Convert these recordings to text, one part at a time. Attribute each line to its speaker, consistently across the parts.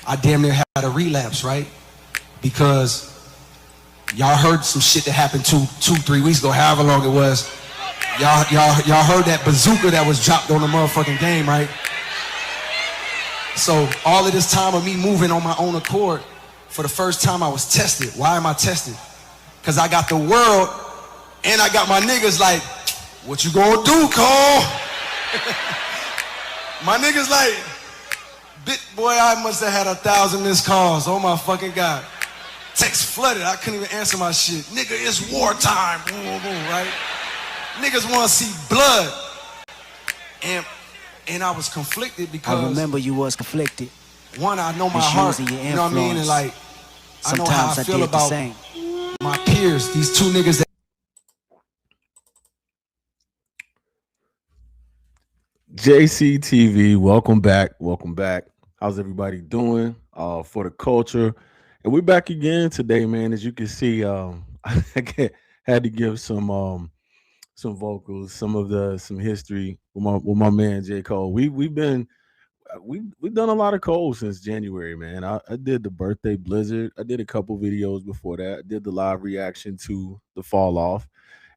Speaker 1: I damn near had a relapse, right? Because y'all heard some shit that happened 3 weeks ago, however long it was. Y'all heard that bazooka that was dropped on the motherfucking game, right? So all of this time of me moving on my own accord, for the first time I was tested. Why am I tested? Because I got the world and I got my niggas like, what you gonna do, Cole? My niggas like, boy, I must have had 1,000 missed calls. Oh my fucking God. Text flooded, I couldn't even answer my shit. Nigga, it's wartime, boom, boom, boom, right? Niggas wanna see blood. And I was conflicted because
Speaker 2: I remember you was conflicted.
Speaker 1: One, I know my heart, you know what I mean? And like, I know how I feel about my peers, these two niggas that
Speaker 3: JCTV, welcome back. How's everybody doing? For the culture, and we're back again today, man. As you can see, I had to give some vocals, some history with my man J Cole. We've done a lot of Cole since January, man. I did the birthday blizzard. I did a couple videos before that. I did the live reaction to the fall off,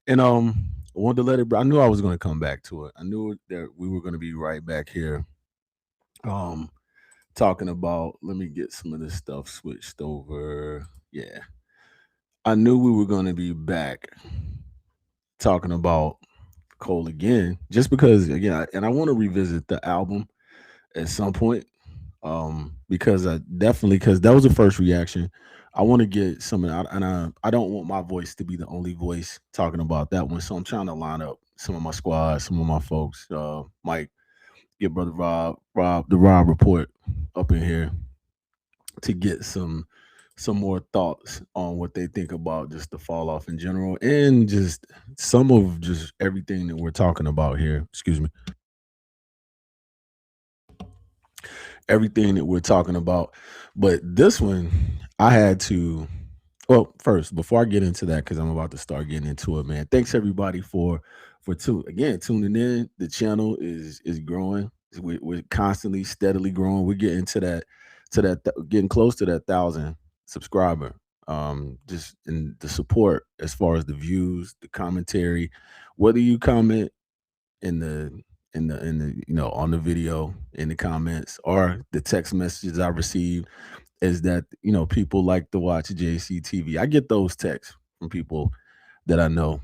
Speaker 3: and I wanted to let it. I knew I was going to come back to it. I knew that we were going to be right back here, um, talking about. Let me get some of this stuff switched over. Yeah, I knew we were going to be back talking about Cole again, just because again, and I want to revisit the album at some point, because because that was the first reaction. I want to get some of that, and I don't want my voice to be the only voice talking about that one. So I'm trying to line up some of my squad, some of my folks, Mike, get brother the Rob report up in here to get some more thoughts on what they think about just the fall off in general and just some of just everything that we're talking about here. Excuse me. Everything that we're talking about. But this one, I had to. Well, first, before I get into that, because I'm about to start getting into it, man. Thanks everybody for tuning in. The channel is growing. We're constantly, steadily growing. We're getting getting close to that 1,000 subscriber. Just in the support as far as the views, the commentary, whether you comment in the on the video in the comments or the text messages I receive is that people like to watch JCTV. I get those texts from people that I know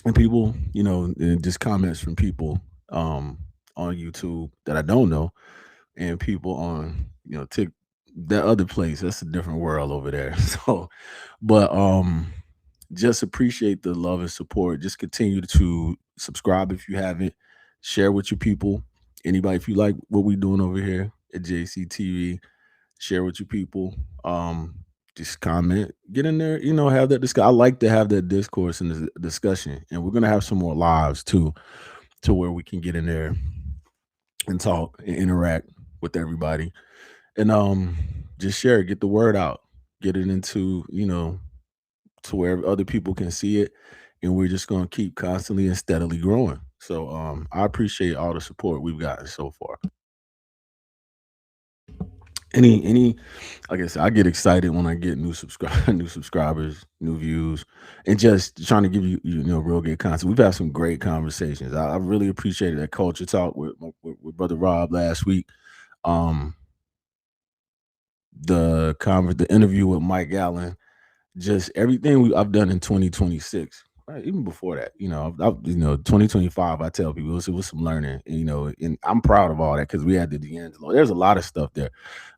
Speaker 3: and people and just comments from people on YouTube that I don't know and people on Tik that other place. That's a different world over there. So but just appreciate the love and support. Just continue to subscribe if you haven't. Share with your people. Anybody, if you like what we're doing over here at JCTV, share with your people. Just comment, get in there. Have that discussion. I like to have that discourse and the discussion, and we're gonna have some more lives too, to where we can get in there and talk and interact with everybody, and just share, get the word out, get it into to where other people can see it, and we're just going to keep constantly and steadily growing. So I appreciate all the support we've gotten so far. Any like I said, I get excited when I get new subscribers, new views, and just trying to give you real good content. We've had some great conversations. I really appreciated that culture talk with brother Rob last week. um the interview with Mike Allen, just everything I've done in 2026, right? Even before that, 2025. I tell people it was some learning, and I'm proud of all that because we had the D'Angelo. There's a lot of stuff there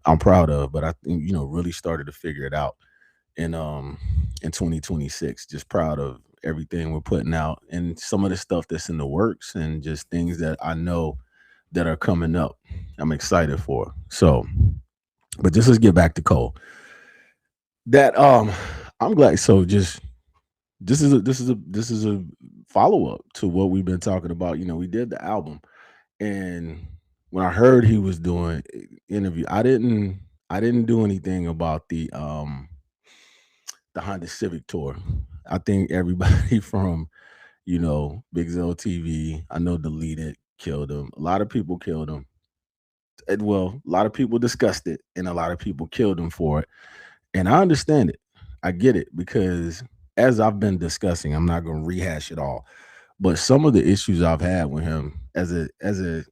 Speaker 3: I'm proud of, but I think really started to figure it out in 2026. Just proud of everything we're putting out and some of the stuff that's in the works and just things that I know that are coming up. I'm excited for. So, but just let's get back to Cole. That I'm glad. So just this is a follow up to what we've been talking about. We did the album, and when I heard he was doing interview, I didn't do anything about the Honda Civic tour. I think everybody from Big Zell TV, I know deleted, killed him. A lot of people killed him. well, a lot of people discussed it and a lot of people killed him for it. And I understand it. I get it because as I've been discussing, I'm not going to rehash it all. But some of the issues I've had with him I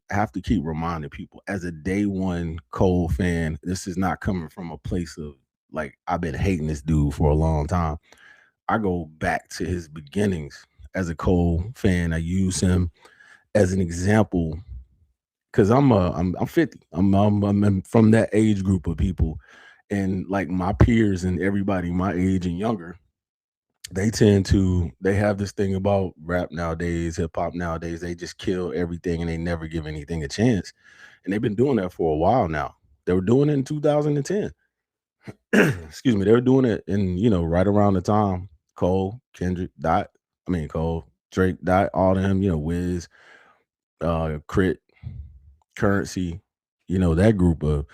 Speaker 3: have to keep reminding people as a day one Cole fan, this is not coming from a place of like I've been hating this dude for a long time. I go back to his beginnings as a Cole fan. I use him as an example because I'm 50. I'm from that age group of people, and like my peers and everybody my age and younger, they have this thing about rap nowadays, hip hop nowadays. They just kill everything and they never give anything a chance, and they've been doing that for a while now. They were doing it in 2010. Excuse me, they were doing it in right around the time Cole, Kendrick, Dot. I mean Cole, Drake, Dot, all them. Wiz, Crit, Currency. That group of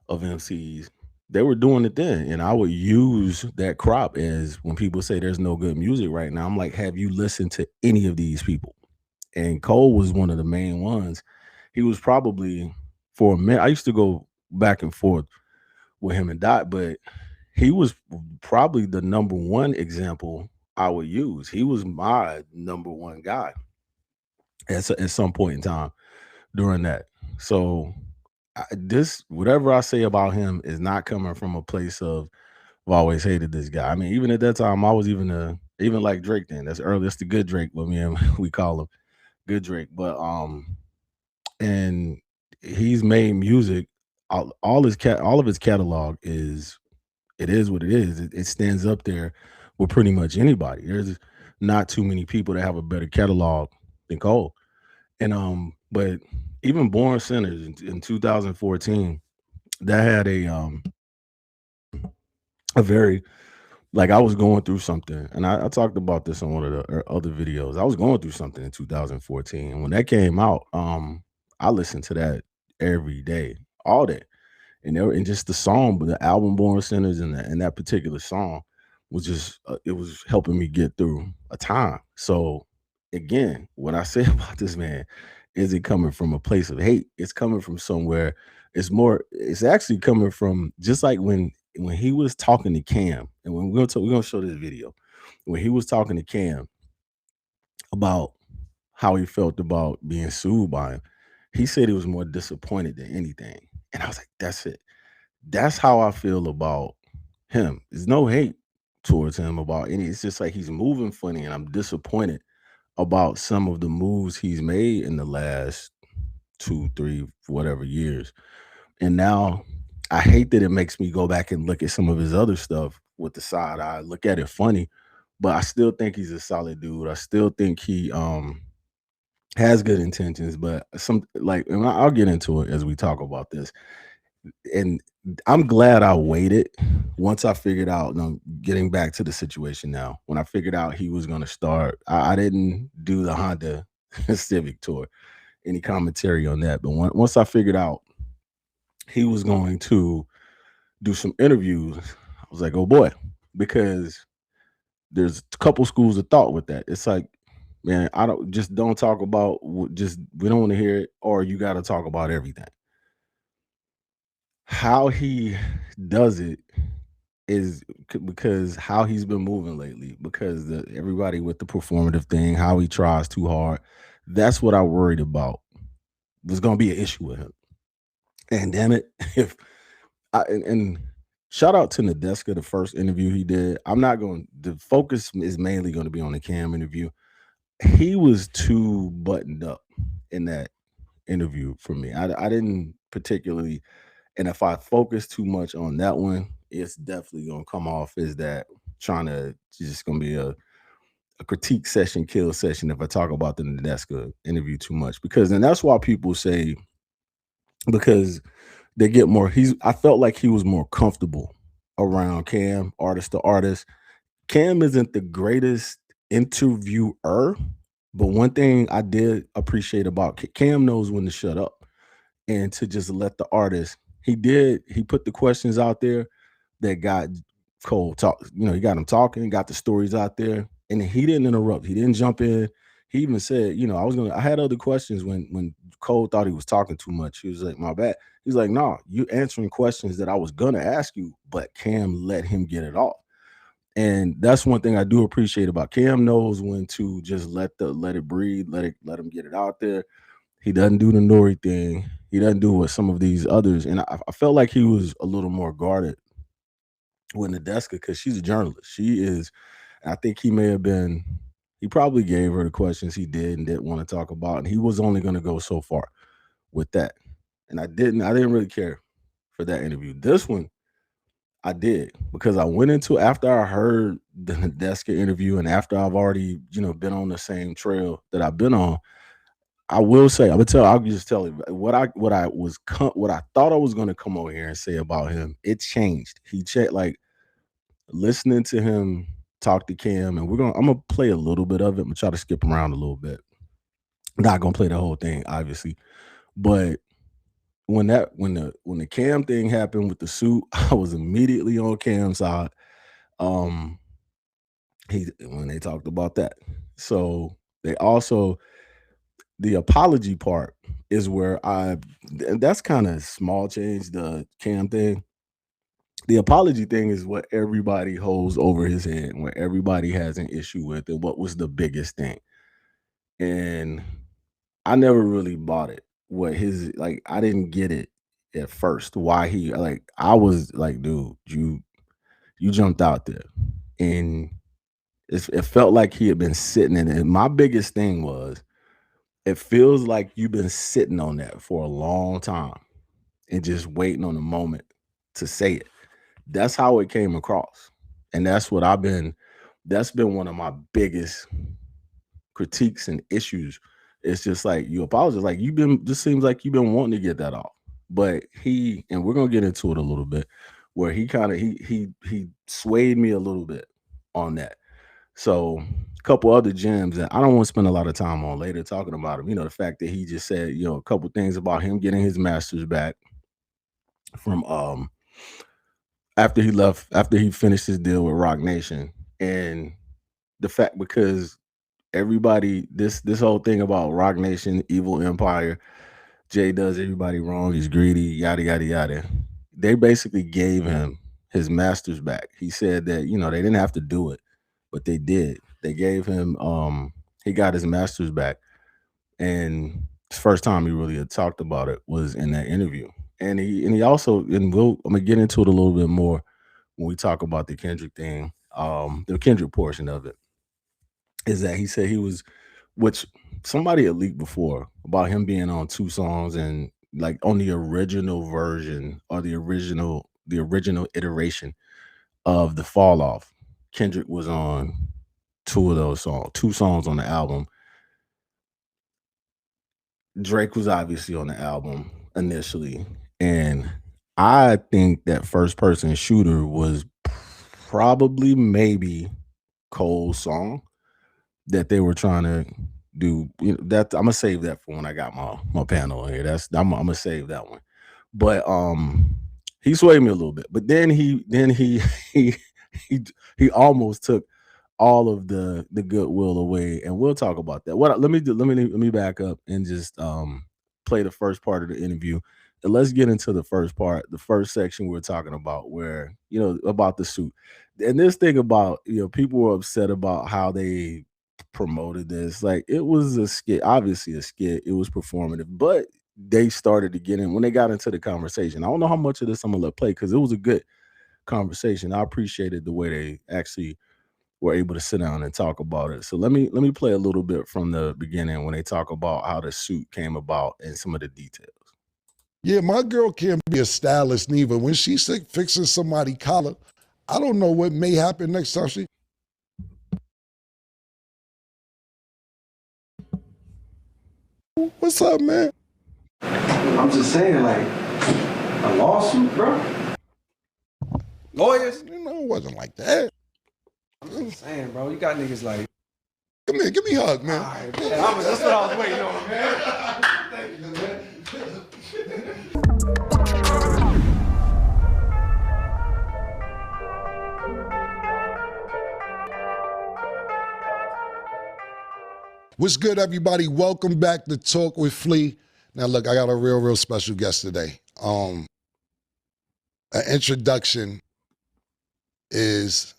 Speaker 3: MCs. They were doing it then, and I would use that crop as when people say there's no good music right now. I'm like, have you listened to any of these people? And Cole was one of the main ones. He was probably for a minute. I used to go back and forth with him and Dot, but he was probably the number one example I would use. He was my number one guy at some point in time during that. So this whatever I say about him is not coming from a place of I've always hated this guy. I mean, even at that time, I was even like Drake then. That's early. That's the good Drake, but me and we call him good Drake. But and he's made music. All of his catalog is what it is. It stands up there with pretty much anybody. There's not too many people that have a better catalog than Cole. And but even Born Sinners in 2014, that had a very like I was going through something, and I talked about this on one of the other videos. I was going through something in 2014, and when that came out, I listened to that every day, all day, and just the song, but the album "Born Sinners" and that particular song was just it was helping me get through a time. So again, what I say about this man is it coming from a place of hate? It's coming from somewhere. It's actually coming from just like when he was talking to Cam, and when we're gonna show this video when he was talking to Cam about how he felt about being sued by him. He said he was more disappointed than anything, and I was like, "That's it. That's how I feel about him. There's no hate towards him about any. It's just like he's moving funny, and I'm disappointed about some of the moves he's made in the last 2, 3, whatever years. And now I hate that it makes me go back and look at some of his other stuff with the side eye, look at it funny, but I still think he's a solid dude. I still think he has good intentions, but some like and I'll get into it as we talk about this. And I'm glad I waited once I figured out. Getting back to the situation now, when I figured out he was going to start, I didn't do the Honda Civic tour. Any commentary on that? But once I figured out he was going to do some interviews, I was like, oh boy, because there's a couple schools of thought with that. It's like, man, don't talk about just we don't want to hear it, or you got to talk about everything. How he does it is because how he's been moving lately, because everybody with the performative thing, how he tries too hard. That's what I worried about. Was going to be an issue with him. And damn it, if and shout out to Nadeska, the first interview he did. I'm not going. The focus is mainly going to be on the Cam interview. He was too buttoned up in that interview for me. I didn't particularly. And if I focus too much on that one, it's definitely gonna come off as that trying to just gonna be a critique session, kill session if I talk about the Nadeska interview too much. Because and that's why people say because they get more I felt like he was more comfortable around Cam, artist to artist. Cam isn't the greatest interviewer, but one thing I did appreciate about Cam knows when to shut up and to just let the artist. He put the questions out there that got Cole talk. He got him talking, got the stories out there, and he didn't interrupt. He didn't jump in. He even said, I had other questions when Cole thought he was talking too much. He was like, my bad. He's like, nah, you answering questions that I was gonna ask you, but Cam let him get it off. And that's one thing I do appreciate about Cam. Knows when to just let it breathe, let him get it out there. He doesn't do the Nori thing. He doesn't do what some of these others. And I felt like he was a little more guarded with Nadeska because she's a journalist. She is. I think he may have been. He probably gave her the questions he did and didn't want to talk about, and he was only going to go so far with that. And I didn't really care for that interview. This one, I did because I went into after I heard the Nadeska interview and after I've already, been on the same trail that I've been on. I will say, I'll just tell you what I thought I was going to come over here and say about him. It changed. He checked like listening to him talk to Cam, and I'm gonna play a little bit of it. I'm gonna try to skip around a little bit. Not gonna play the whole thing, obviously, but when the Cam thing happened with the suit, I was immediately on Cam's side. When they talked about that, so they also the apology part is where that's kind of small change. The Cam thing, the apology thing is what everybody holds over his head, and what everybody has an issue with, and what was the biggest thing. And I never really bought it. What his like, I didn't get it at first. Why I was like, dude, you jumped out there, and it felt like he had been sitting in it. And my biggest thing was, it feels like you've been sitting on that for a long time and just waiting on the moment to say it. That's how it came across. And that's been one of my biggest critiques and issues. It's just like, you apologize. Like, just seems like you've been wanting to get that off. But and we're gonna get into it a little bit, where he kind of he swayed me a little bit on that. So a couple other gems that I don't want to spend a lot of time on later talking about him. The fact that he just said, a couple things about him getting his masters back from after he finished his deal with Rock Nation. And the fact, because everybody, this whole thing about Rock Nation, evil empire, Jay does everybody wrong, he's greedy, yada yada yada. They basically gave him his masters back. He said that, they didn't have to do it, but they did. They gave him he got his masters back. And the first time he really had talked about it was in that interview. And he also, I'm gonna get into it a little bit more when we talk about the Kendrick thing, the Kendrick portion of it, is that he said he was, which somebody had leaked before about him being on 2 songs, and like on the original version or the original iteration of the Fall Off, Kendrick was on 2 of those songs, 2 songs on the album. Drake was obviously on the album initially, and I think that First Person Shooter was probably maybe Cole's song that they were trying to do. That I'm gonna save that for when I got my panel here. I'm gonna save that one. But he swayed me a little bit. But then he he almost took all of the goodwill away, and we'll talk about that. Let me back up and just play the first part of the interview, and let's get into the first part, the first section we're talking about, where about the suit. And this thing about, people were upset about how they promoted this. Like, it was a skit, obviously a skit, it was performative, but they started to get in when they got into the conversation. I don't know how much of this I'm gonna let play, because it was a good conversation. I appreciated the way they actually were able to sit down and talk about it. So let me play a little bit from the beginning when they talk about how the suit came about and some of the details.
Speaker 2: Yeah, my girl can't be a stylist neither. When she's fixing somebody's collar, I don't know what may happen next time she. What's up, man?
Speaker 1: I'm just saying, like, a lawsuit, bro. Lawyers?
Speaker 2: It wasn't like that.
Speaker 1: I'm just saying, bro. You got niggas like.
Speaker 2: Come here, give me a hug, man.
Speaker 1: All right, man. That's what I was waiting on, man. Thank you, man.
Speaker 2: What's good, everybody? Welcome back to Talk with Flea. Now, look, I got a real special guest today. an introduction is,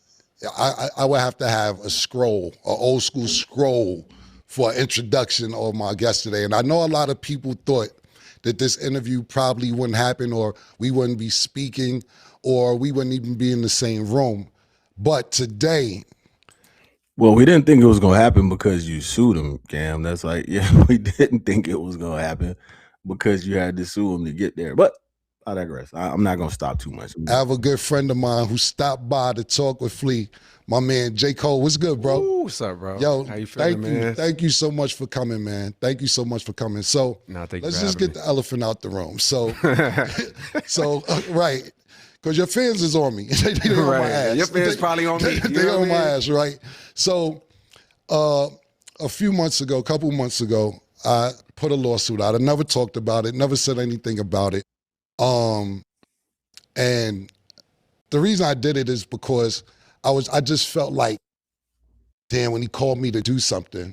Speaker 2: I would have to have a scroll, an old school scroll for an introduction of my guest today. And I know a lot of people thought that this interview probably wouldn't happen, or we wouldn't be speaking, or we wouldn't even be in the same room. But today,
Speaker 3: well, we didn't think it was gonna happen because you sued him, Cam. That's like, yeah, we didn't think it was gonna happen because you had to sue him to get there. But I digress. I'm not gonna stop too much.
Speaker 2: I have a good friend of mine who stopped by to talk with Flea. My man, J. Cole. What's good, bro?
Speaker 4: Ooh, what's up, bro?
Speaker 2: Yo,
Speaker 4: how you feeling, man?
Speaker 2: Thank you so much for coming, man. Thank you so much for coming. So let's just get the elephant out the room. So, right, because your fans is on me. They on my ass.
Speaker 4: Your fans probably on me.
Speaker 2: They on my ass, right? So, a couple months ago, I put a lawsuit out. I never talked about it, never said anything about it. And the reason I did it is because I just felt like, damn, when he called me to do something,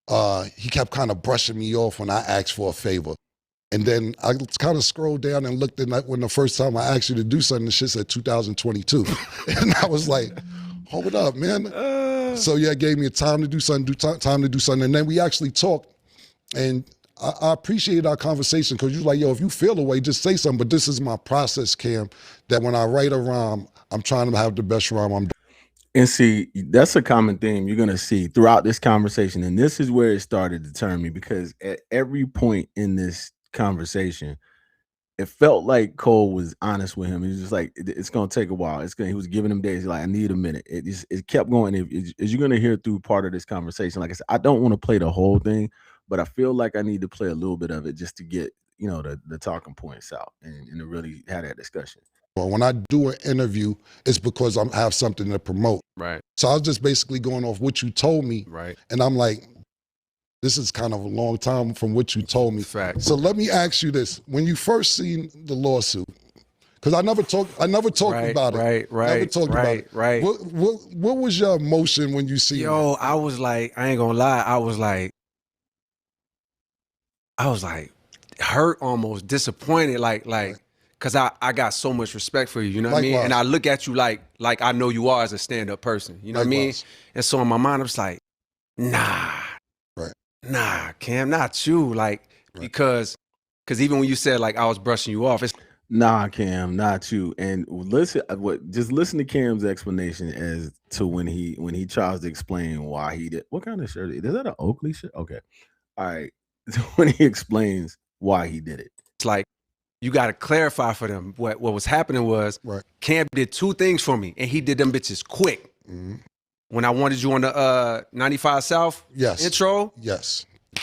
Speaker 2: he kept kind of brushing me off when I asked for a favor. And then I kind of scrolled down and looked at when the first time I asked you to do something, the shit said 2022. And I was like, hold up, man. So yeah, it gave me a time to do something, time to do something. And then we actually talked, and I appreciated our conversation, because you was like, yo, if you feel a way, just say something. But this is my process, Cam, that when I write a rhyme, I'm trying to have the best rhyme I'm doing.
Speaker 3: And see, that's a common theme you're going to see throughout this conversation. And this is where it started to turn me, because at every point in this conversation, it felt like Cole was honest with him. He was just like, it's going to take a while. He was giving him days. He's like, I need a minute. It kept going. As you're going to hear through part of this conversation, like I said, I don't want to play the whole thing, but I feel like I need to play a little bit of it just to get, the talking points out and to really have that discussion.
Speaker 2: Well, when I do an interview, it's because I have something to promote.
Speaker 4: Right.
Speaker 2: So I was just basically going off what you told me.
Speaker 4: Right.
Speaker 2: And I'm like, this is kind of a long time from what you told me.
Speaker 4: Fact.
Speaker 2: So let me ask you this. When you first seen the lawsuit, because I never talked about it.
Speaker 4: Right.
Speaker 2: Never talked about it.
Speaker 4: Right.
Speaker 2: What was your emotion when you seen it?
Speaker 4: Yo, I was like, I ain't gonna lie. I was like hurt, almost disappointed, like, cause I got so much respect for you, you know what I mean? And I look at you like I know you are as a stand-up person, you know what I mean? And so in my mind, I was like, nah, Cam, not you, because even when you said like I was brushing you off, it's
Speaker 3: nah, Cam, not you. And just listen to Cam's explanation as to when he tries to explain why he did. What kind of shirt is that? An Oakley shirt? Okay, all right. When he explains why he did it,
Speaker 4: it's like, you got to clarify for them what was happening was Cam did two things for me, and he did them bitches quick.
Speaker 2: Mm-hmm.
Speaker 4: When I wanted you on the 95 South intro,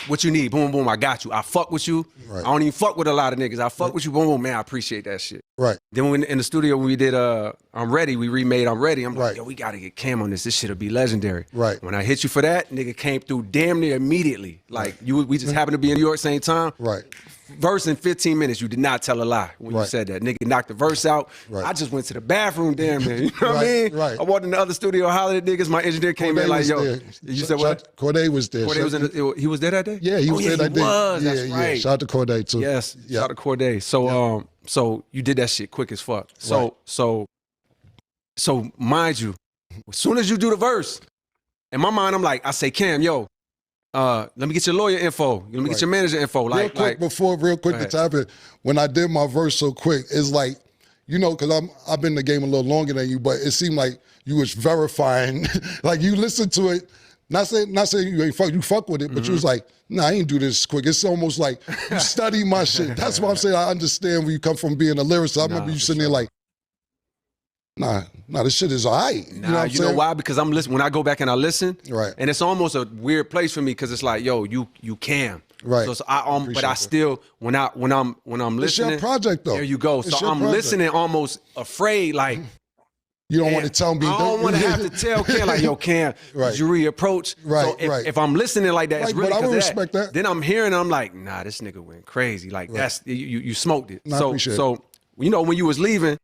Speaker 4: what you need, boom, boom, I got you. I fuck with you.
Speaker 2: Right.
Speaker 4: I don't even fuck with a lot of niggas. I fuck with you, boom, boom, man, I appreciate that shit.
Speaker 2: Right.
Speaker 4: Then when in the studio, when we did I'm Ready, we remade I'm Ready. I'm like, yo, we got to get Cam on this. This shit'll be legendary.
Speaker 2: Right.
Speaker 4: When I hit you for that, nigga came through damn near immediately. Like, we just happened to be in New York same time.
Speaker 2: Right.
Speaker 4: Verse in 15 minutes, you did not tell a lie when you said that. Nigga knocked the verse out. Right. I just went to the bathroom, damn man. You know what I mean? Right. I walked in the other studio, hollered at niggas. My engineer came in like, yo.
Speaker 2: There.
Speaker 4: You said what?
Speaker 2: Corday was there.
Speaker 4: Corday was he was there that day?
Speaker 2: Yeah, he was there that day.
Speaker 4: That's right.
Speaker 2: Shout out to Corday too.
Speaker 4: Yes, shout out to Corday. So so you did that shit quick as fuck. So mind you, as soon as you do the verse, in my mind, I'm like, I say, Cam, yo, let me get your lawyer info. Let me get your manager info.
Speaker 2: Real quick to tap in, when I did my verse so quick, it's like, because I've been in the game a little longer than you, but it seemed like you was verifying, like you listened to it, not saying you fuck with it, but you was like, nah, I ain't do this quick. It's almost like you study my shit. That's why I'm saying I understand where you come from being a lyricist. I remember you sitting there like, Nah, this shit is all right.
Speaker 4: You know why? Because I'm listening. When I go back and I listen, and it's almost a weird place for me because it's like, yo, you can.
Speaker 2: Right.
Speaker 4: So but I still, when I'm listening.
Speaker 2: It's your project though.
Speaker 4: There you go. So I'm listening almost afraid, like.
Speaker 2: You don't want to tell me.
Speaker 4: I don't want to have to tell Cam, like, yo, Cam, did you reapproach?
Speaker 2: Right,
Speaker 4: so if I'm listening like that, it's really
Speaker 2: but I would
Speaker 4: because
Speaker 2: respect that.
Speaker 4: Then I'm hearing, I'm like, nah, this nigga went crazy. Like, that's, you smoked it.
Speaker 2: No,
Speaker 4: so, when you was leaving,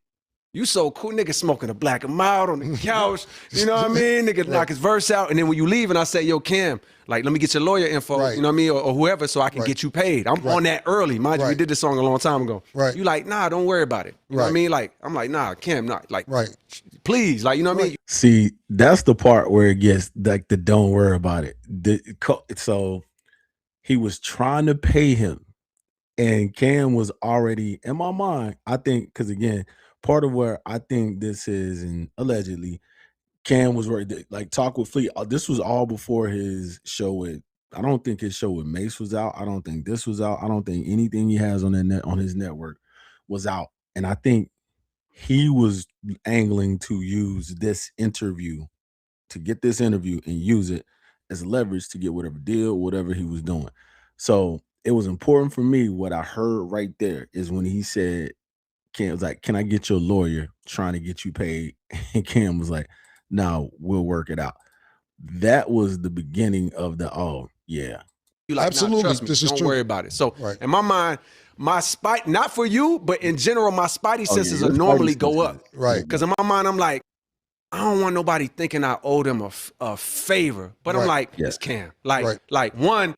Speaker 4: You so cool, nigga smoking a black and mild on the couch. You know what I mean? Nigga knock his verse out. And then when you leave and I say, yo, Cam, like, let me get your lawyer info,
Speaker 2: Right.
Speaker 4: you know what I mean? Or whoever, so I can get you paid. I'm on that early. Mind you, we did this song a long time ago.
Speaker 2: Right.
Speaker 4: You like, nah, don't worry about it. You know what I mean? Like, I'm like, nah, Cam, not like, please. Like, you know what I mean?
Speaker 3: See, that's the part where it gets like the don't worry about it. So he was trying to pay him. And Cam was already in my mind, I think, because again, part of where I think this is, and allegedly, Cam was right. Like Talk with Fleet. This was all before his show with. I don't think his show with Mace was out. I don't think this was out. I don't think anything he has on on his network was out. And I think he was angling to use this interview to get this interview and use it as leverage to get whatever deal, whatever he was doing. So it was important for me. What I heard right there is when he said, Cam was like, can I get your lawyer trying to get you paid? And Cam was like, no, we'll work it out. That was the beginning of the, oh, yeah.
Speaker 4: You like,
Speaker 2: absolutely,
Speaker 4: nah, trust me,
Speaker 2: this is
Speaker 4: don't
Speaker 2: true.
Speaker 4: worry about it. So in my mind, my spite, not for you, but in general, my spidey senses will normally go up.
Speaker 2: Right.
Speaker 4: Because in my mind, I'm like, I don't want nobody thinking I owe them a favor. But I'm like, it's Cam. Like one,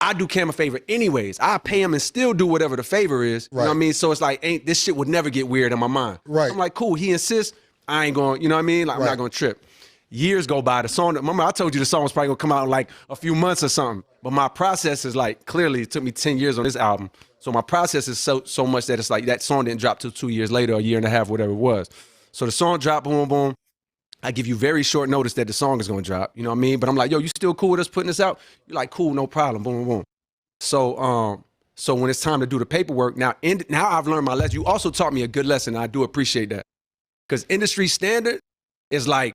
Speaker 4: I do Cam a favor anyways. I pay him and still do whatever the favor is. You know what I mean? So it's like, this shit would never get weird in my mind.
Speaker 2: Right.
Speaker 4: I'm like, cool, he insists. I ain't going, you know what I mean? Like, I'm not going to trip. Years go by. The song, remember I told you the song was probably going to come out in like a few months or something. But my process is like, clearly it took me 10 years on this album. So my process is so much that it's like that song didn't drop till 2 years later, a year and a half, whatever it was. So the song dropped, boom, boom. I give you very short notice that the song is going to drop. You know what I mean? But I'm like, yo, you still cool with us putting this out? You're like, cool, no problem, boom, boom, boom. So when it's time to do the paperwork, now I've learned my lesson. You also taught me a good lesson, and I do appreciate that. Because industry standard is like,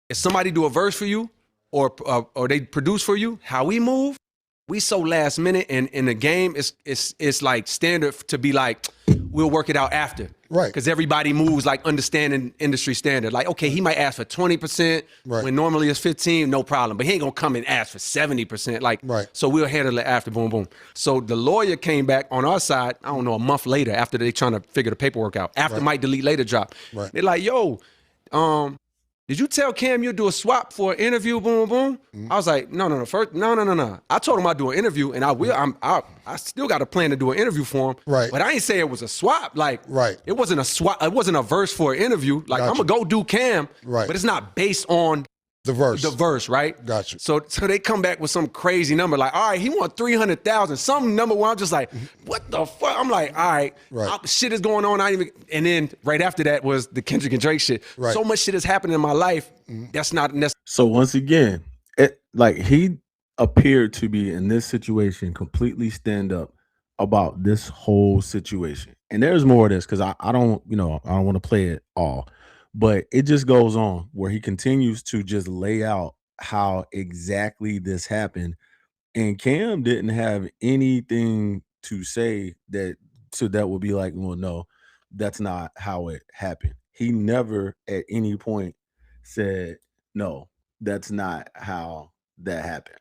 Speaker 4: if somebody do a verse for you or they produce for you, how we move, we so last minute, and in the game, it's like standard to be like, we'll work it out after.
Speaker 2: Right.
Speaker 4: Because everybody moves like understanding industry standard. Like, okay, he might ask for 20% when normally it's 15, no problem. But he ain't gonna come and ask for 70%. Like, so we'll handle it after, boom, boom. So the lawyer came back on our side, I don't know, a month later after they trying to figure the paperwork out. After Might Delete Later drop. They're like, yo, did you tell Cam you'll do a swap for an interview, boom, boom? I was like, no. First, no. I told him I'd do an interview, and I will. I still got a plan to do an interview for him. But I ain't say it was a swap. Like, it wasn't a swap. It wasn't a verse for an interview. Like, I'm gonna go do Cam, but it's not based on
Speaker 2: the verse.
Speaker 4: The verse, right?
Speaker 2: Gotcha.
Speaker 4: So they come back with some crazy number, like, all right, he want 300,000, some number where I'm just like, what the fuck? I'm like, all right, shit is going on. And then right after that was the Kendrick and Drake shit. So much shit has happened in my life. That's not necessary.
Speaker 3: So once again, like he appeared to be in this situation completely stand up about this whole situation. And there's more of this because I don't want to play it all. But it just goes on where he continues to just lay out how exactly this happened. And Cam didn't have anything to say that would be like, well, no, that's not how it happened. He never at any point said, no, that's not how that happened.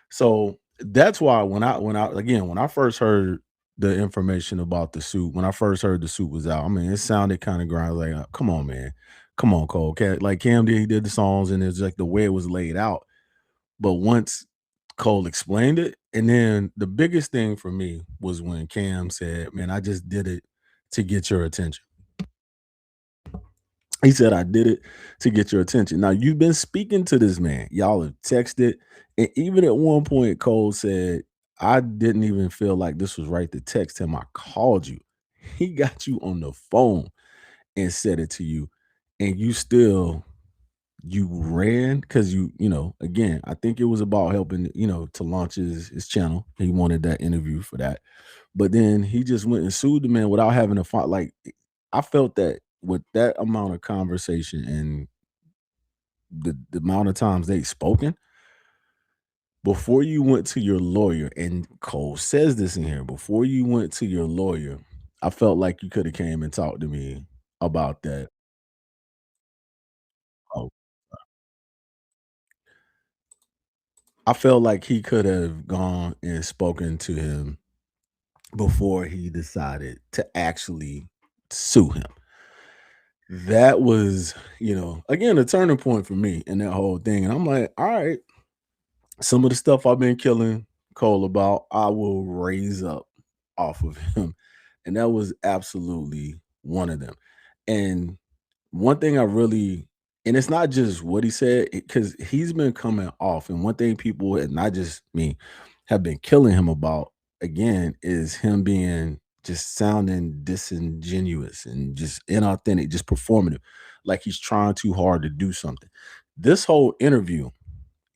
Speaker 3: So that's why when I first heard the information about the suit, when I first heard the suit was out, I mean, it sounded kind of grind. Like, come on, man. Come on, Cole. Like Cam he did the songs, and it's like the way it was laid out. But once Cole explained it, and then the biggest thing for me was when Cam said, man, I just did it to get your attention. He said, I did it to get your attention. Now, you've been speaking to this man. Y'all have texted. And even at one point, Cole said, I didn't even feel like this was right to text him. I called you. He got you on the phone and said it to you. And you ran because again, I think it was about helping, to launch his channel. He wanted that interview for that. But then he just went and sued the man without having to fight. Like, I felt that with that amount of conversation and the amount of times they've spoken, before you went to your lawyer, and Cole says this in here, before you went to your lawyer, I felt like you could have came and talked to me about that. Oh, I felt like he could have gone and spoken to him before he decided to actually sue him. that was, again, a turning point for me in that whole thing. And I'm like, all right, some of the stuff I've been killing Cole about, I will raise up off of him. And that was absolutely one of them. And one thing I really, and it's not just what he said, because he's been coming off. And one thing people, and not just me, have been killing him about again is him being just sounding disingenuous and just inauthentic, just performative, like he's trying too hard to do something. This whole interview,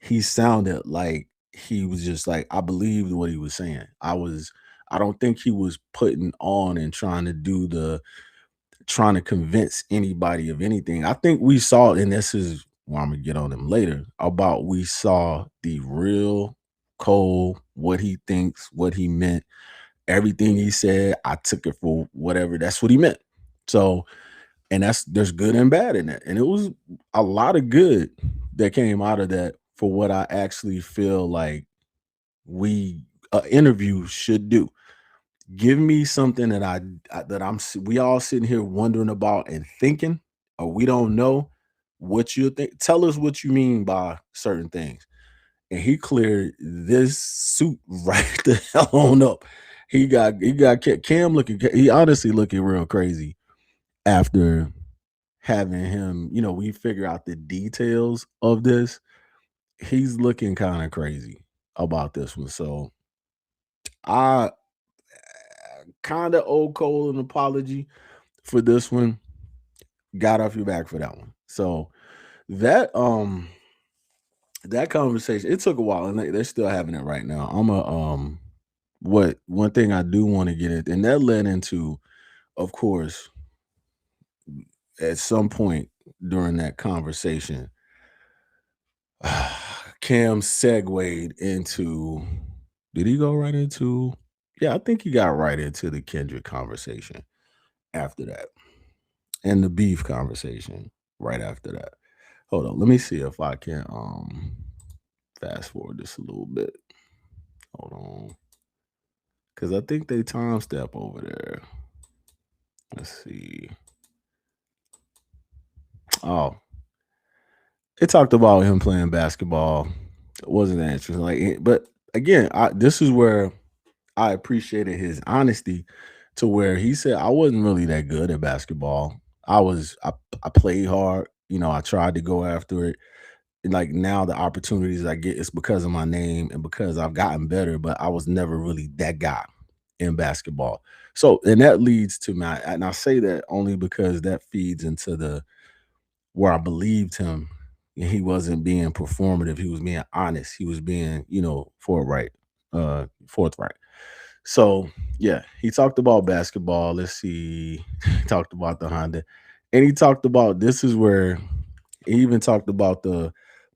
Speaker 3: he sounded like he was just like, I believed what he was saying. I don't think he was putting on and trying to convince anybody of anything. I think we saw, and this is where I'm gonna get on him later, about we saw the real Cole, what he thinks, what he meant, everything he said. I took it for whatever. That's what he meant. So, and there's good and bad in that. And it was a lot of good that came out of that for what I actually feel like we interview should do. Give me something that we all sitting here wondering about and thinking, or we don't know what you think. Tell us what you mean by certain things. And he cleared this suit right the hell on up. He got Cam looking. He honestly looking real crazy after having him. We figure out the details of this. He's looking kind of crazy about this one. So I kind of owe Cole an apology for this one. Got off your back for that one. So that conversation, it took a while, and they're still having it right now. I'm a what one thing I do want to get into, and that led into, of course, at some point during that conversation, Cam segued into. Did he go right into? Yeah, I think he got right into the Kendrick conversation after that, and the beef conversation right after that. Hold on, let me see if I can fast forward this a little bit. Hold on, because I think they timestamp over there. Let's see. Oh, it talked about him playing basketball. It wasn't that interesting, but again, this is where I appreciated his honesty, to where he said I wasn't really that good at basketball. I played hard. I tried to go after it. And like now the opportunities I get is because of my name and because I've gotten better, but I was never really that guy in basketball. So, and that leads to and I say that only because that feeds into where I believed him. He wasn't being performative. He was being honest. He was being, forthright. So yeah, he talked about basketball. Let's see. He talked about the Honda. And he talked about, this is where he even talked about the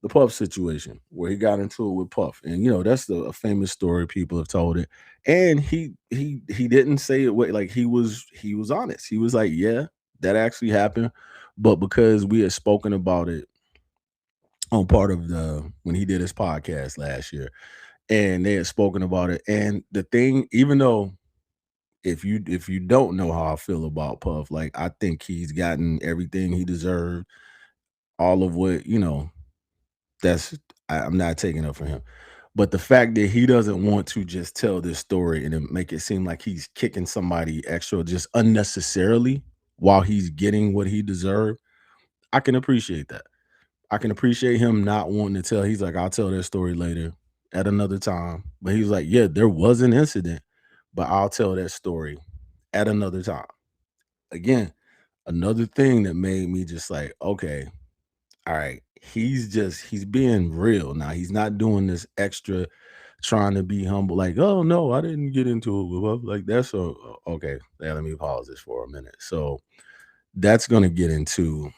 Speaker 3: Puff situation, where he got into it with Puff. And that's a famous story. People have told it. And he didn't say it like he was honest. He was like, yeah, that actually happened. But because we had spoken about it on part of when he did his podcast last year, and they had spoken about it. And the thing, even though if you don't know how I feel about Puff, like I think he's gotten everything he deserved, all of what, that's I'm not taking up for him. But the fact that he doesn't want to just tell this story and then make it seem like he's kicking somebody extra just unnecessarily while he's getting what he deserved, I can appreciate that. I can appreciate him not wanting to tell. He's like, I'll tell that story later at another time. But he was like, yeah, there was an incident, but I'll tell that story at another time. Again, another thing that made me just like, okay, all right, he's being real now. He's not doing this extra trying to be humble, like, oh no, I didn't get into it with her. Like that's okay. Yeah, let me pause this for a minute. So that's gonna get into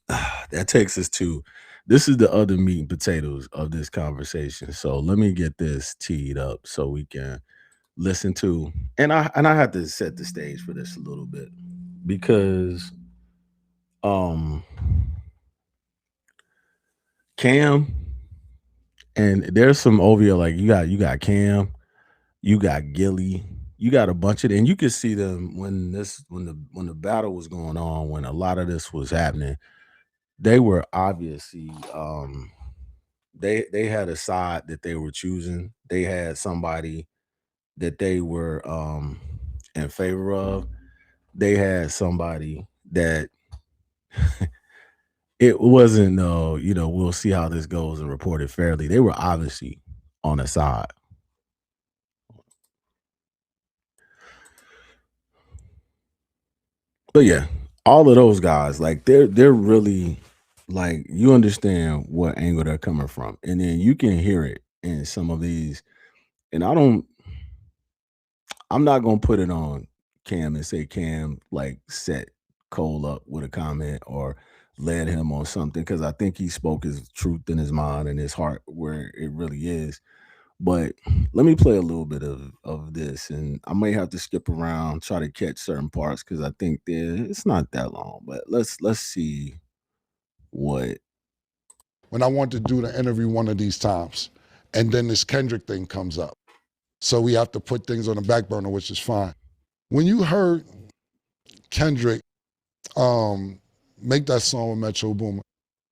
Speaker 3: that takes us to, this is the other meat and potatoes of this conversation. So let me get this teed up so we can listen to, and I have to set the stage for this a little bit, because um Cam, and there's some over here, like you got Cam, you got Gilly, you got a bunch of, and you could see them when the battle was going on, when a lot of this was happening. They were obviously they had a side that they were choosing. They had somebody that they were in favor of. They had somebody that it wasn't we'll see how this goes and report it fairly. They were obviously on a side. But yeah, all of those guys, like they're really, like, you understand what angle they're coming from, and then you can hear it in some of these. And I'm not gonna put it on Cam and say Cam like set Cole up with a comment or led him on something, because I think he spoke his truth in his mind and his heart where it really is. But let me play a little bit of this, and I may have to skip around, try to catch certain parts, because I think it's not that long. But let's see what.
Speaker 2: When I wanted to do the interview one of these times, and then this Kendrick thing comes up. So we have to put things on the back burner, which is fine. When you heard Kendrick make that song with Metro Boomin,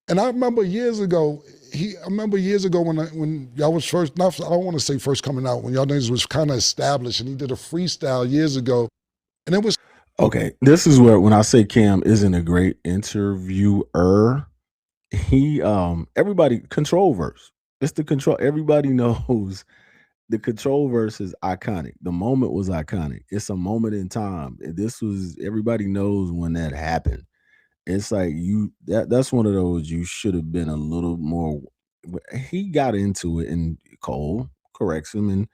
Speaker 2: and I remember years ago when y'all was first, I don't want to say first coming out, when y'all niggas was kind of established, and he did a freestyle years ago, and it was.
Speaker 3: Okay, this is where, when I say Cam isn't a great interviewer, he everybody, control verse. It's the control. Everybody knows the control verse is iconic. The moment was iconic. It's a moment in time. Everybody knows when that happened. It's like that's one of those, you should have been a little more. He got into it, and Cole corrects him and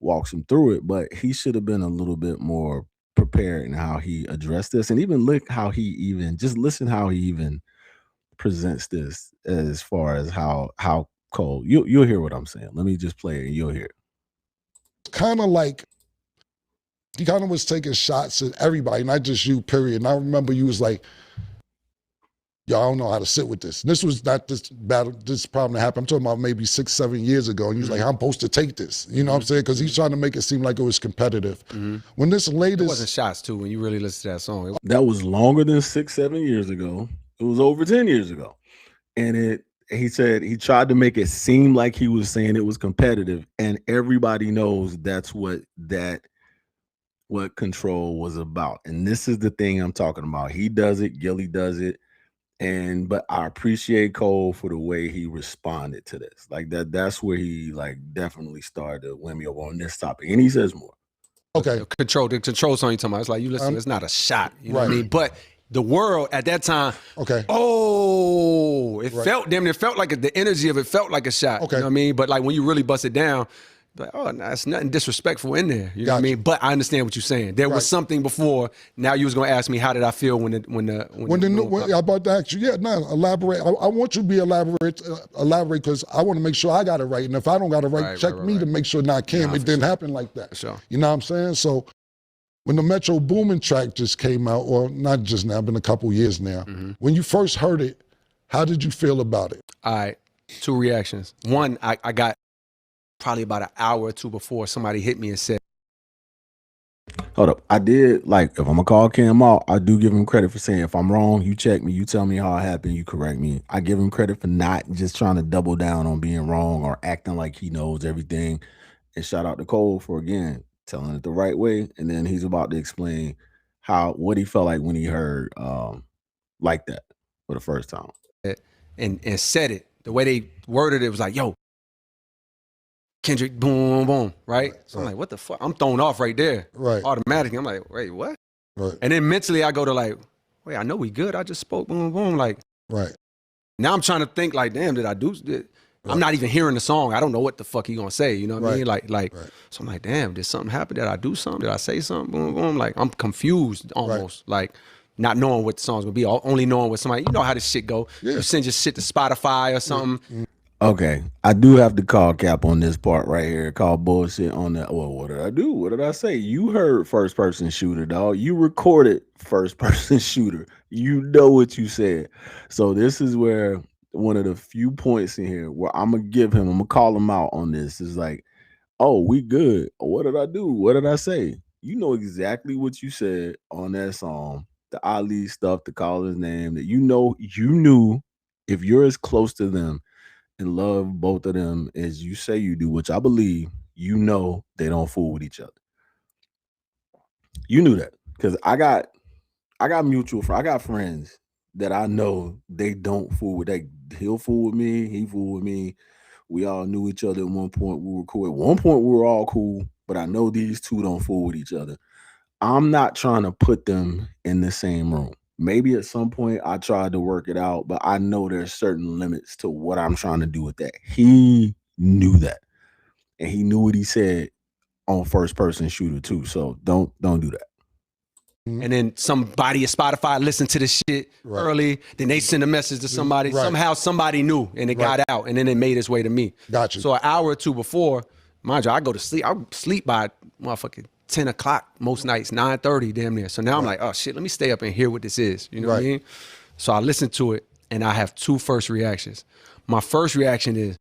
Speaker 3: walks him through it, but he should have been a little bit more prepared in how he addressed this. And even look how listen how he even presents this, as far as how Cole, you'll hear what I'm saying. Let me just play it and you'll hear it.
Speaker 2: Kind of like he kind of was taking shots at everybody, not just you, period. And I remember you was like, yo, I don't know how to sit with this. And this was not this problem that happened. I'm talking about maybe 6, 7 years ago. And he was like, I'm supposed to take this. You know what I'm saying? Because he's trying to make it seem like it was competitive. When this latest.
Speaker 4: It wasn't shots too, when you really listen to that song.
Speaker 3: That was longer than 6, 7 years ago. It was over 10 years ago. And he said he tried to make it seem like he was saying it was competitive. And everybody knows that's what control was about. And this is the thing I'm talking about. He does it, Gilly does it. But I appreciate Cole for the way he responded to this. Like that's where he like definitely started to win me over on this topic. And he says more.
Speaker 2: Okay.
Speaker 4: The control song you talking about. It's like, you listen, it's not a shot. You know what I mean? But the world at that time, it felt like the energy of it felt like a shot. Okay. You know what I mean? But like when you really bust it down, like, oh, nah, it's nothing disrespectful in there. You know what I mean? But I understand what you're saying. There was something before. Now you was gonna ask me, how did I feel when
Speaker 2: I'm about to ask you? Elaborate. I want you to be elaborate because I want to make sure I got it right. And if I don't got it right, check me to make sure it didn't happen like that.
Speaker 4: Sure.
Speaker 2: You know what I'm saying? So when the Metro Boomin track just came out, or not just now, been a couple years now. When you first heard it, how did you feel about it?
Speaker 4: All right, 2 reactions. One, I got probably about an hour or 2 before somebody hit me and said,
Speaker 3: hold up. I did, like, if I'm gonna call Cam out, I do give him credit for saying, if I'm wrong, you check me, you tell me how it happened, you correct me. I give him credit for not just trying to double down on being wrong or acting like he knows everything. And shout out to Cole for, again, telling it the right way. And then he's about to explain what he felt like when he heard like that for the first time.
Speaker 4: And said it. The way they worded it was like, yo, Kendrick, boom, boom, right? So I'm like, what the fuck? I'm thrown off right there.
Speaker 2: Right.
Speaker 4: Automatically. I'm like, wait, what?
Speaker 2: Right.
Speaker 4: And then mentally I go to like, wait, I know we good. I just spoke, boom, boom. Like,
Speaker 2: right.
Speaker 4: Now I'm trying to think like, damn, did I do this? I'm not even hearing the song. I don't know what the fuck he gonna say. You know what I mean? Like, so I'm like, damn, did something happen? Did I do something? Did I say something? Boom, boom. Like, I'm confused almost. Like, not knowing what the song's gonna be, only knowing what somebody, you know how this shit go. Yeah. You send your shit to Spotify or something.
Speaker 3: Okay, I do have to call Cap on this part right here. Call bullshit on that. Well, what did I do? What did I say? You heard first person shooter, dog. You recorded first person shooter. You know what you said. So this is where one of the few points in here where I'm gonna call him out on this is like, oh, we good. What did I do? What did I say? you know exactly what you said on that song, the Ali stuff, the call his name, that you knew if you're as close to them and love both of them as you say you do, which I believe, you know they don't fool with each other. You knew that because I got mutual friends. I got friends that I know they don't fool with. He'll fool with me. He fool with me. We all knew each other at one point. We were cool. At one point, we were all cool. But I know these two don't fool with each other. I'm not trying to put them in the same room. Maybe at some point I tried to work it out, but I know there's certain limits to what I'm trying to do with that. He knew that, and he knew what he said on first person shooter too. So don't do that.
Speaker 4: And then somebody at Spotify listened to the shit early. Then they send a message to somebody.
Speaker 2: Right.
Speaker 4: Somehow somebody knew, and it got out, and then it made its way to me.
Speaker 2: Got you.
Speaker 4: So an hour or two before, mind you, I go to sleep. I sleep by motherfucking 10 o'clock most nights, 9:30 damn near. So now I'm like, oh shit, let me stay up and hear what this is. You know what I mean? So I listen to it, and I have two first reactions. My first reaction is,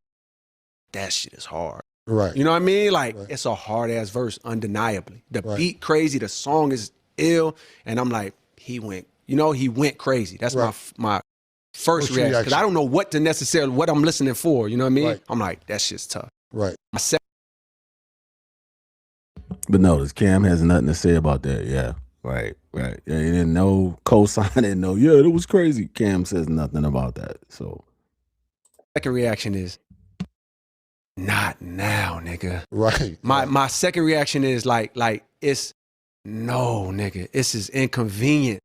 Speaker 4: that shit is hard.
Speaker 2: Right.
Speaker 4: You know what I mean? Like, it's a hard ass verse, undeniably. The beat crazy, the song is ill, and I'm like, he went crazy. That's my first reaction, because I don't know what I'm listening for. You know what I mean?
Speaker 2: Right.
Speaker 4: I'm like, that shit's tough.
Speaker 2: Right.
Speaker 4: My second,
Speaker 3: But notice Cam has nothing to say about that. Yeah. Right. Yeah, he didn't know co-signing. No. Yeah, it was crazy. Cam says nothing about that. So
Speaker 4: second reaction is, not now, nigga.
Speaker 2: Right.
Speaker 4: My second reaction is like it's no, nigga. This is inconvenient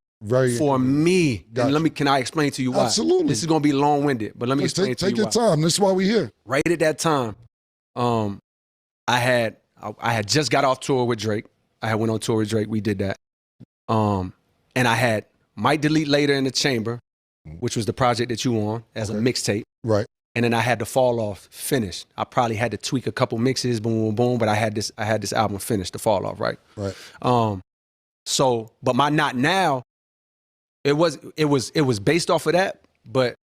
Speaker 4: for me.
Speaker 2: Gotcha.
Speaker 4: And can I explain to you why?
Speaker 2: Absolutely.
Speaker 4: This is gonna be long-winded, but let me explain to you why.
Speaker 2: Take your time. This is why we're here.
Speaker 4: Right at that time, I had just got off tour with Drake. I had went on tour with Drake. We did that. And I had Might Delete Later in the Chamber, which was the project that you on as a mixtape.
Speaker 2: Right.
Speaker 4: And then I had the Fall Off finished. I probably had to tweak a couple mixes, boom, boom, boom, but I had this album finished, the Fall Off, right?
Speaker 2: Right.
Speaker 4: So, but my Not Now, it was based off of that, but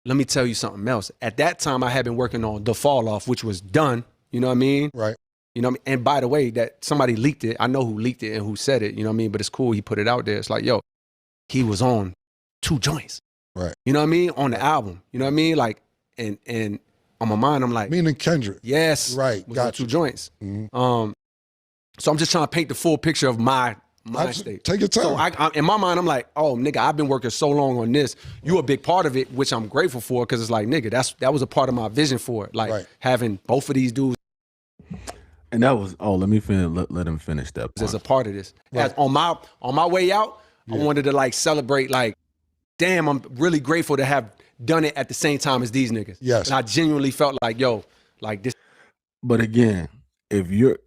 Speaker 4: let me tell you something else. At that time, I had been working on the Fall Off, which was done. You know what I mean?
Speaker 2: Right.
Speaker 4: You know what I mean? And by the way, that somebody leaked it. I know who leaked it and who said it. You know what I mean? But it's cool. He put it out there. It's like, yo, he was on 2 joints.
Speaker 2: Right.
Speaker 4: You know what I mean? On the album. You know what I mean? Like, and on my mind, I'm like,
Speaker 2: meaning Kendrick.
Speaker 4: yes,
Speaker 2: Right.
Speaker 4: Got 2 joints.
Speaker 2: Mm-hmm.
Speaker 4: So I'm just trying to paint the full picture of my state.
Speaker 2: Take your time.
Speaker 4: So I, in my mind, I'm like, oh, nigga, I've been working so long on this. You a big part of it, which I'm grateful for, because it's like, nigga, that was a part of my vision for it. Like having both of these dudes.
Speaker 3: And that was, let me finish. Let him finish that part.
Speaker 4: As a part of this. Right. As on my way out, I wanted to like celebrate, like, damn, I'm really grateful to have done it at the same time as these niggas.
Speaker 2: Yes.
Speaker 4: And I genuinely felt like, yo, like this.
Speaker 3: But again, if you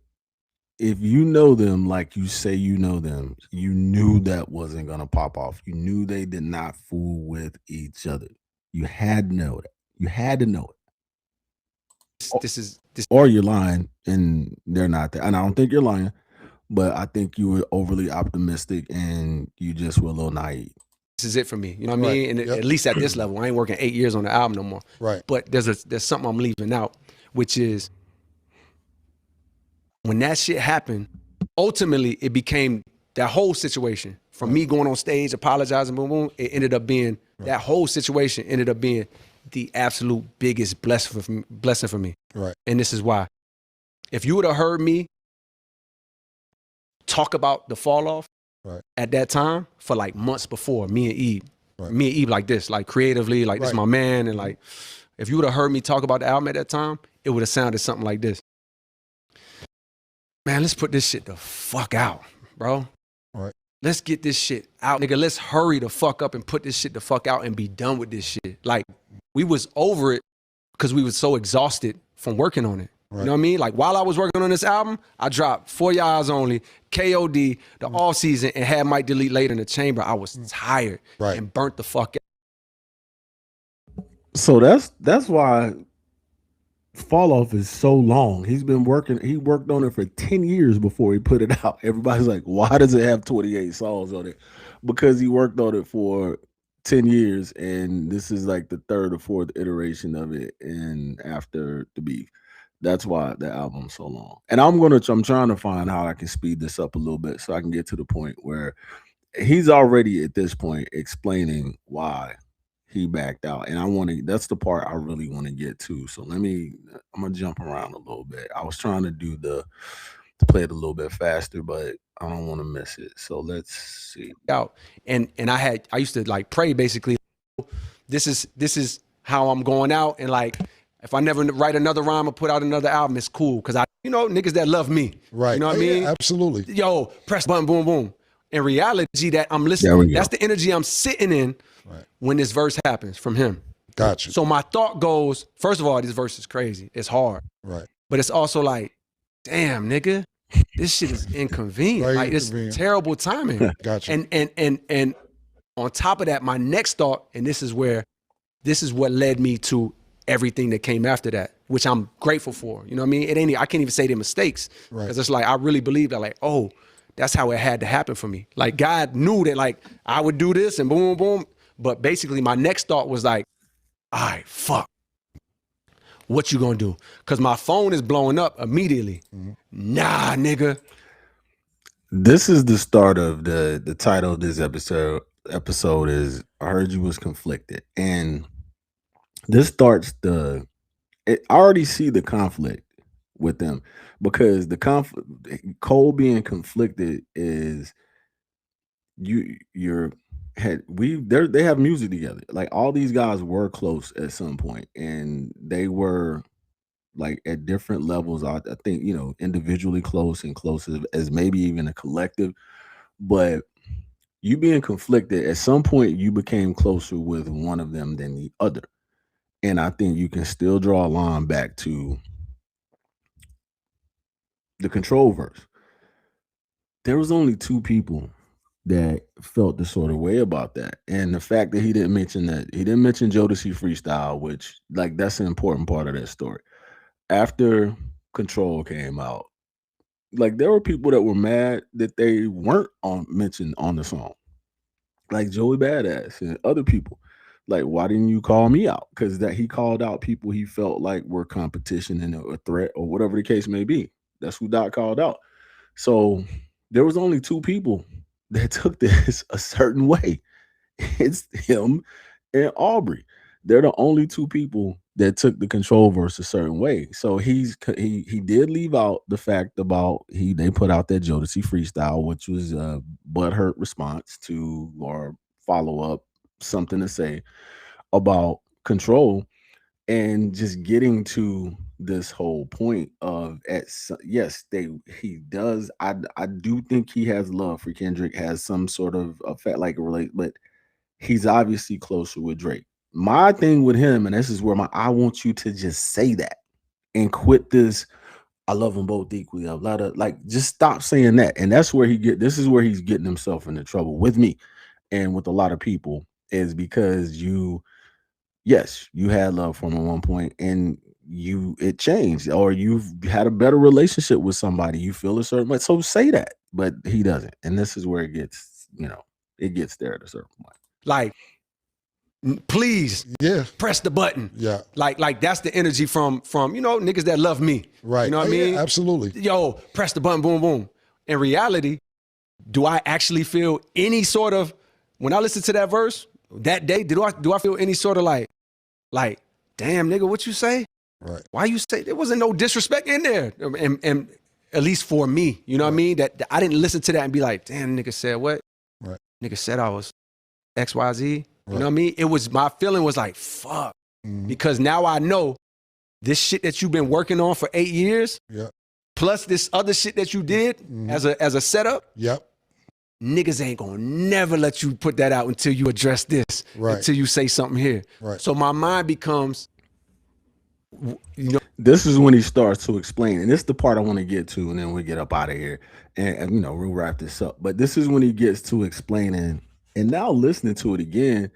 Speaker 3: know them like you say you know them, you knew that wasn't gonna pop off. You knew they did not fool with each other. You had to know that. You had to know it.
Speaker 4: This.
Speaker 3: Or you're lying and they're not there. And I don't think you're lying, but I think you were overly optimistic and you just were a little naive.
Speaker 4: This is it for me. You know what I mean? And at least at this level, I ain't working 8 years on the album no more.
Speaker 2: Right.
Speaker 4: But there's something I'm leaving out, which is when that shit happened, ultimately it became that whole situation from me going on stage, apologizing, boom, boom, it ended up being, that whole situation ended up being the absolute biggest blessing for me.
Speaker 2: Right.
Speaker 4: And this is why. If you would have heard me talk about the Fall Off at that time for like months before, me and Eve like this, like creatively, like this is my man. And like, if you would have heard me talk about the album at that time, it would have sounded something like this. Man, let's put this shit the fuck out, bro.
Speaker 2: Right.
Speaker 4: Let's get this shit out, nigga. Let's hurry the fuck up and put this shit the fuck out and be done with this shit. Like, we was over it because we was so exhausted from working on it. Right. You know what I mean? Like, while I was working on this album, I dropped For Your Eyes Only, KOD, the All Season, and had Might Delete Later in the Chamber. I was tired and burnt the fuck out.
Speaker 3: So that's why Fall Off is so long. He worked on it for 10 years before he put it out. Everybody's like, why does it have 28 songs on it? Because he worked on it for 10 years, and this is like the 3rd or 4th iteration of it, and after the beef. That's why the album's so long. And I'm trying to find how I can speed this up a little bit so I can get to the point where he's already at this point explaining why he backed out. And that's the part I really want to get to. So I'm gonna jump around a little bit. I was trying to to play it a little bit faster, but I don't want to miss it. So let's see.
Speaker 4: Out. And I used to like pray basically, this is how I'm going out, and like if I never write another rhyme or put out another album, it's cool. Cause niggas that love me.
Speaker 2: Right.
Speaker 4: You know what I mean?
Speaker 2: Yeah, absolutely.
Speaker 4: Yo, press button, boom, boom. In reality, that I'm listening, that's the energy I'm sitting in when this verse happens from him.
Speaker 2: Gotcha.
Speaker 4: So my thought goes, first of all, this verse is crazy. It's hard.
Speaker 2: Right.
Speaker 4: But it's also like, damn, nigga, this shit is inconvenient. Like it's terrible timing.
Speaker 2: Gotcha.
Speaker 4: And on top of that, my next thought, and this is what led me to everything that came after that, which I'm grateful for. You know what I mean? I can't even say they're mistakes.
Speaker 2: Right.
Speaker 4: Because it's like, I really believe that, like, oh, that's how it had to happen for me. Like God knew that like I would do this and boom, boom. But basically my next thought was like, all right, fuck. What you gonna do? Cause my phone is blowing up immediately. Mm-hmm. Nah, nigga.
Speaker 3: This is the start of the title of this episode is I Heard You Was Conflicted. And this starts I already see the conflict with them, because the Cole being conflicted is they have music together. Like all these guys were close at some point, and they were like at different levels. I think individually close and close as maybe even a collective, but you being conflicted at some point, you became closer with one of them than the other. And I think you can still draw a line back to the Control verse. There was only two people that felt the sort of way about that. And the fact that he didn't mention Jodeci Freestyle, which like that's an important part of that story. After Control came out, like there were people that were mad that they weren't mentioned on the song. Like Joey Badass and other people. Like, why didn't you call me out? Because that he called out people he felt like were competition and a threat or whatever the case may be. That's who Doc called out. So there was only two people that took this a certain way. It's him and Aubrey. They're the only two people that took the Control verse a certain way. So he did leave out the fact about they put out that Jodeci Freestyle, which was a butthurt response to or follow up, something to say about Control, and just getting to this whole point of he does. I do think he has love for Kendrick, has some sort of effect like a relate, but he's obviously closer with Drake. My thing with him, and this is where I want you to just say that and quit this. I love them both equally. A lot of just stop saying that. And that's where this is where he's getting himself into trouble with me and with a lot of people, is because you had love for him at one point and it changed, or you've had a better relationship with somebody. You feel a certain way. So say that, but he doesn't. And this is where it gets, it gets there at a certain point.
Speaker 4: Like, please press the button.
Speaker 2: Yeah.
Speaker 4: Like that's the energy from niggas that love me.
Speaker 2: Right.
Speaker 4: You know what I mean?
Speaker 2: Yeah, absolutely.
Speaker 4: Yo, press the button, boom, boom. In reality, do I actually feel any sort of, when I listen to that verse that day, do I feel any sort of like, damn nigga, what you say?
Speaker 2: Right.
Speaker 4: Why you say there wasn't no disrespect in there? And at least for me, you know what I mean? That I didn't listen to that and be like, damn, nigga said what?
Speaker 2: Right.
Speaker 4: Nigga said I was XYZ. You know what I mean? My feeling was like, fuck. Mm-hmm. Because now I know this shit that you've been working on for 8 years, plus this other shit that you did as a setup.
Speaker 2: Yep.
Speaker 4: Niggas ain't gonna never let you put that out until you address this, until you say something here.
Speaker 2: Right.
Speaker 4: So my mind becomes,
Speaker 3: this is when he starts to explain, and this is the part I want to get to, and then we get up out of here, and we'll wrap this up. But this is when he gets to explaining, and now listening to it again,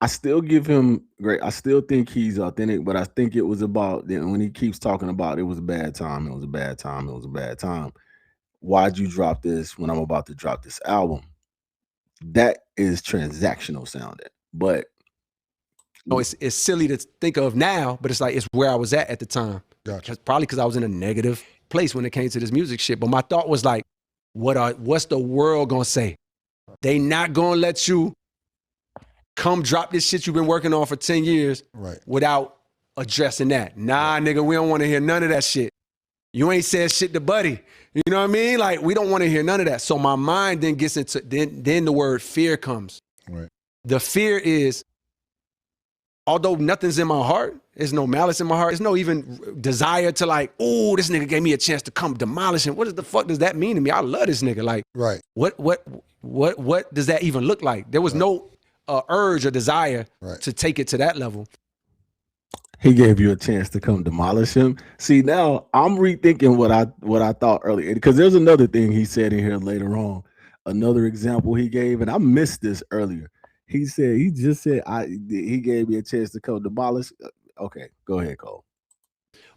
Speaker 3: I still give him great. I still think he's authentic, but I think it was about when he keeps talking about it was a bad time, it was a bad time, it was a bad time. Why'd you drop this when I'm about to drop this album? That is transactional sounding, but
Speaker 4: it's silly to think of now, but it's like it's where I was at the time.
Speaker 2: Gotcha.
Speaker 4: Probably because I was in a negative place when it came to this music shit. But my thought was like, what's the world gonna say? They not gonna let you come drop this shit you've been working on for 10 years without addressing that. Nah, nigga, we don't want to hear none of that shit. You ain't said shit to Buddy. You know what I mean? Like, we don't want to hear none of that. So my mind then gets into, then the word fear comes.
Speaker 2: Right.
Speaker 4: The fear is, although nothing's in my heart, there's no malice in my heart, there's no even desire to like, oh, this nigga gave me a chance to come demolish him. What the fuck does that mean to me? I love this nigga. Like, what does that even look like? There was no urge or desire to take it to that level.
Speaker 3: He gave you a chance to come demolish him. See, now I'm rethinking what I thought earlier, because there's another thing he said in here later on, another example he gave, and I missed this earlier. He just said he gave me a chance to come demolish. Okay, go ahead, Cole.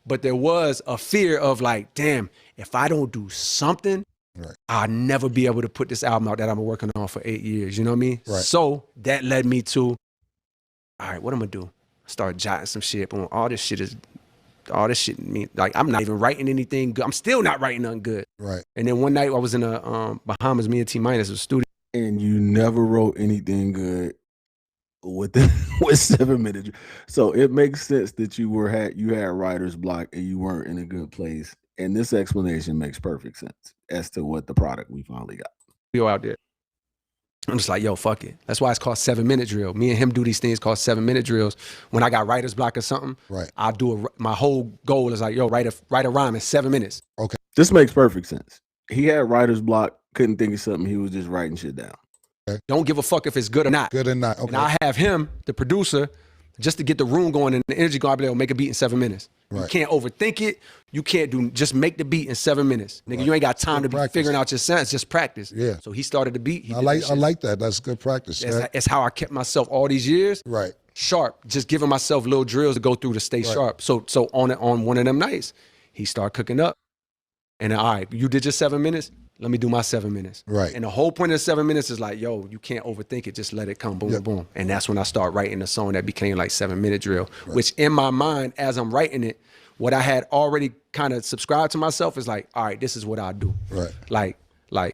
Speaker 4: But there was a fear of like, damn, if I don't do something, I'll never be able to put this album out that I've been working on for 8 years. You know what I mean? Right. So that led me to, all right, what I'm gonna do? Start jotting some shit. Boom. All this shit mean like I'm not even writing anything good. I'm still not writing nothing good.
Speaker 2: Right.
Speaker 4: And then one night I was in Bahamas, me and T Minus was studio.
Speaker 3: And you never wrote anything good with 7 minutes. So it makes sense that you had writer's block and you weren't in a good place. And this explanation makes perfect sense as to what the product we finally got.
Speaker 4: Yo out there. I'm just like, yo, fuck it. That's why it's called 7 minute drill. Me and him do these things called 7 minute drills. When I got writer's block or something, I'll do my whole goal is like, yo, write a rhyme in 7 minutes.
Speaker 2: Okay.
Speaker 3: This makes perfect sense. He had writer's block, couldn't think of something. He was just writing shit down.
Speaker 2: Okay.
Speaker 4: Don't give a fuck if it's good or not.
Speaker 2: Good or not. Okay.
Speaker 4: And I have him, the producer, just to get the room going and the energy going, I'll be able to make a beat in 7 minutes. You can't overthink it. You can't just make the beat in 7 minutes. Nigga, you ain't got time to be figuring out your sense, just practice.
Speaker 2: Yeah.
Speaker 4: So he started the beat.
Speaker 2: I like that. That's good practice.
Speaker 4: It's how I kept myself all these years.
Speaker 2: Right.
Speaker 4: Sharp. Just giving myself little drills to go through to stay sharp. So on one of them nights, he started cooking up. And all right, you did your 7 minutes. Let me do my 7 minutes.
Speaker 2: Right.
Speaker 4: And the whole point of the 7 minutes is like, yo, you can't overthink it. Just let it come. Boom, boom. And that's when I start writing a song that became like 7 minute drill, which in my mind, as I'm writing it, what I had already kind of subscribed to myself is like, all right, this is what I do.
Speaker 2: Right.
Speaker 4: Like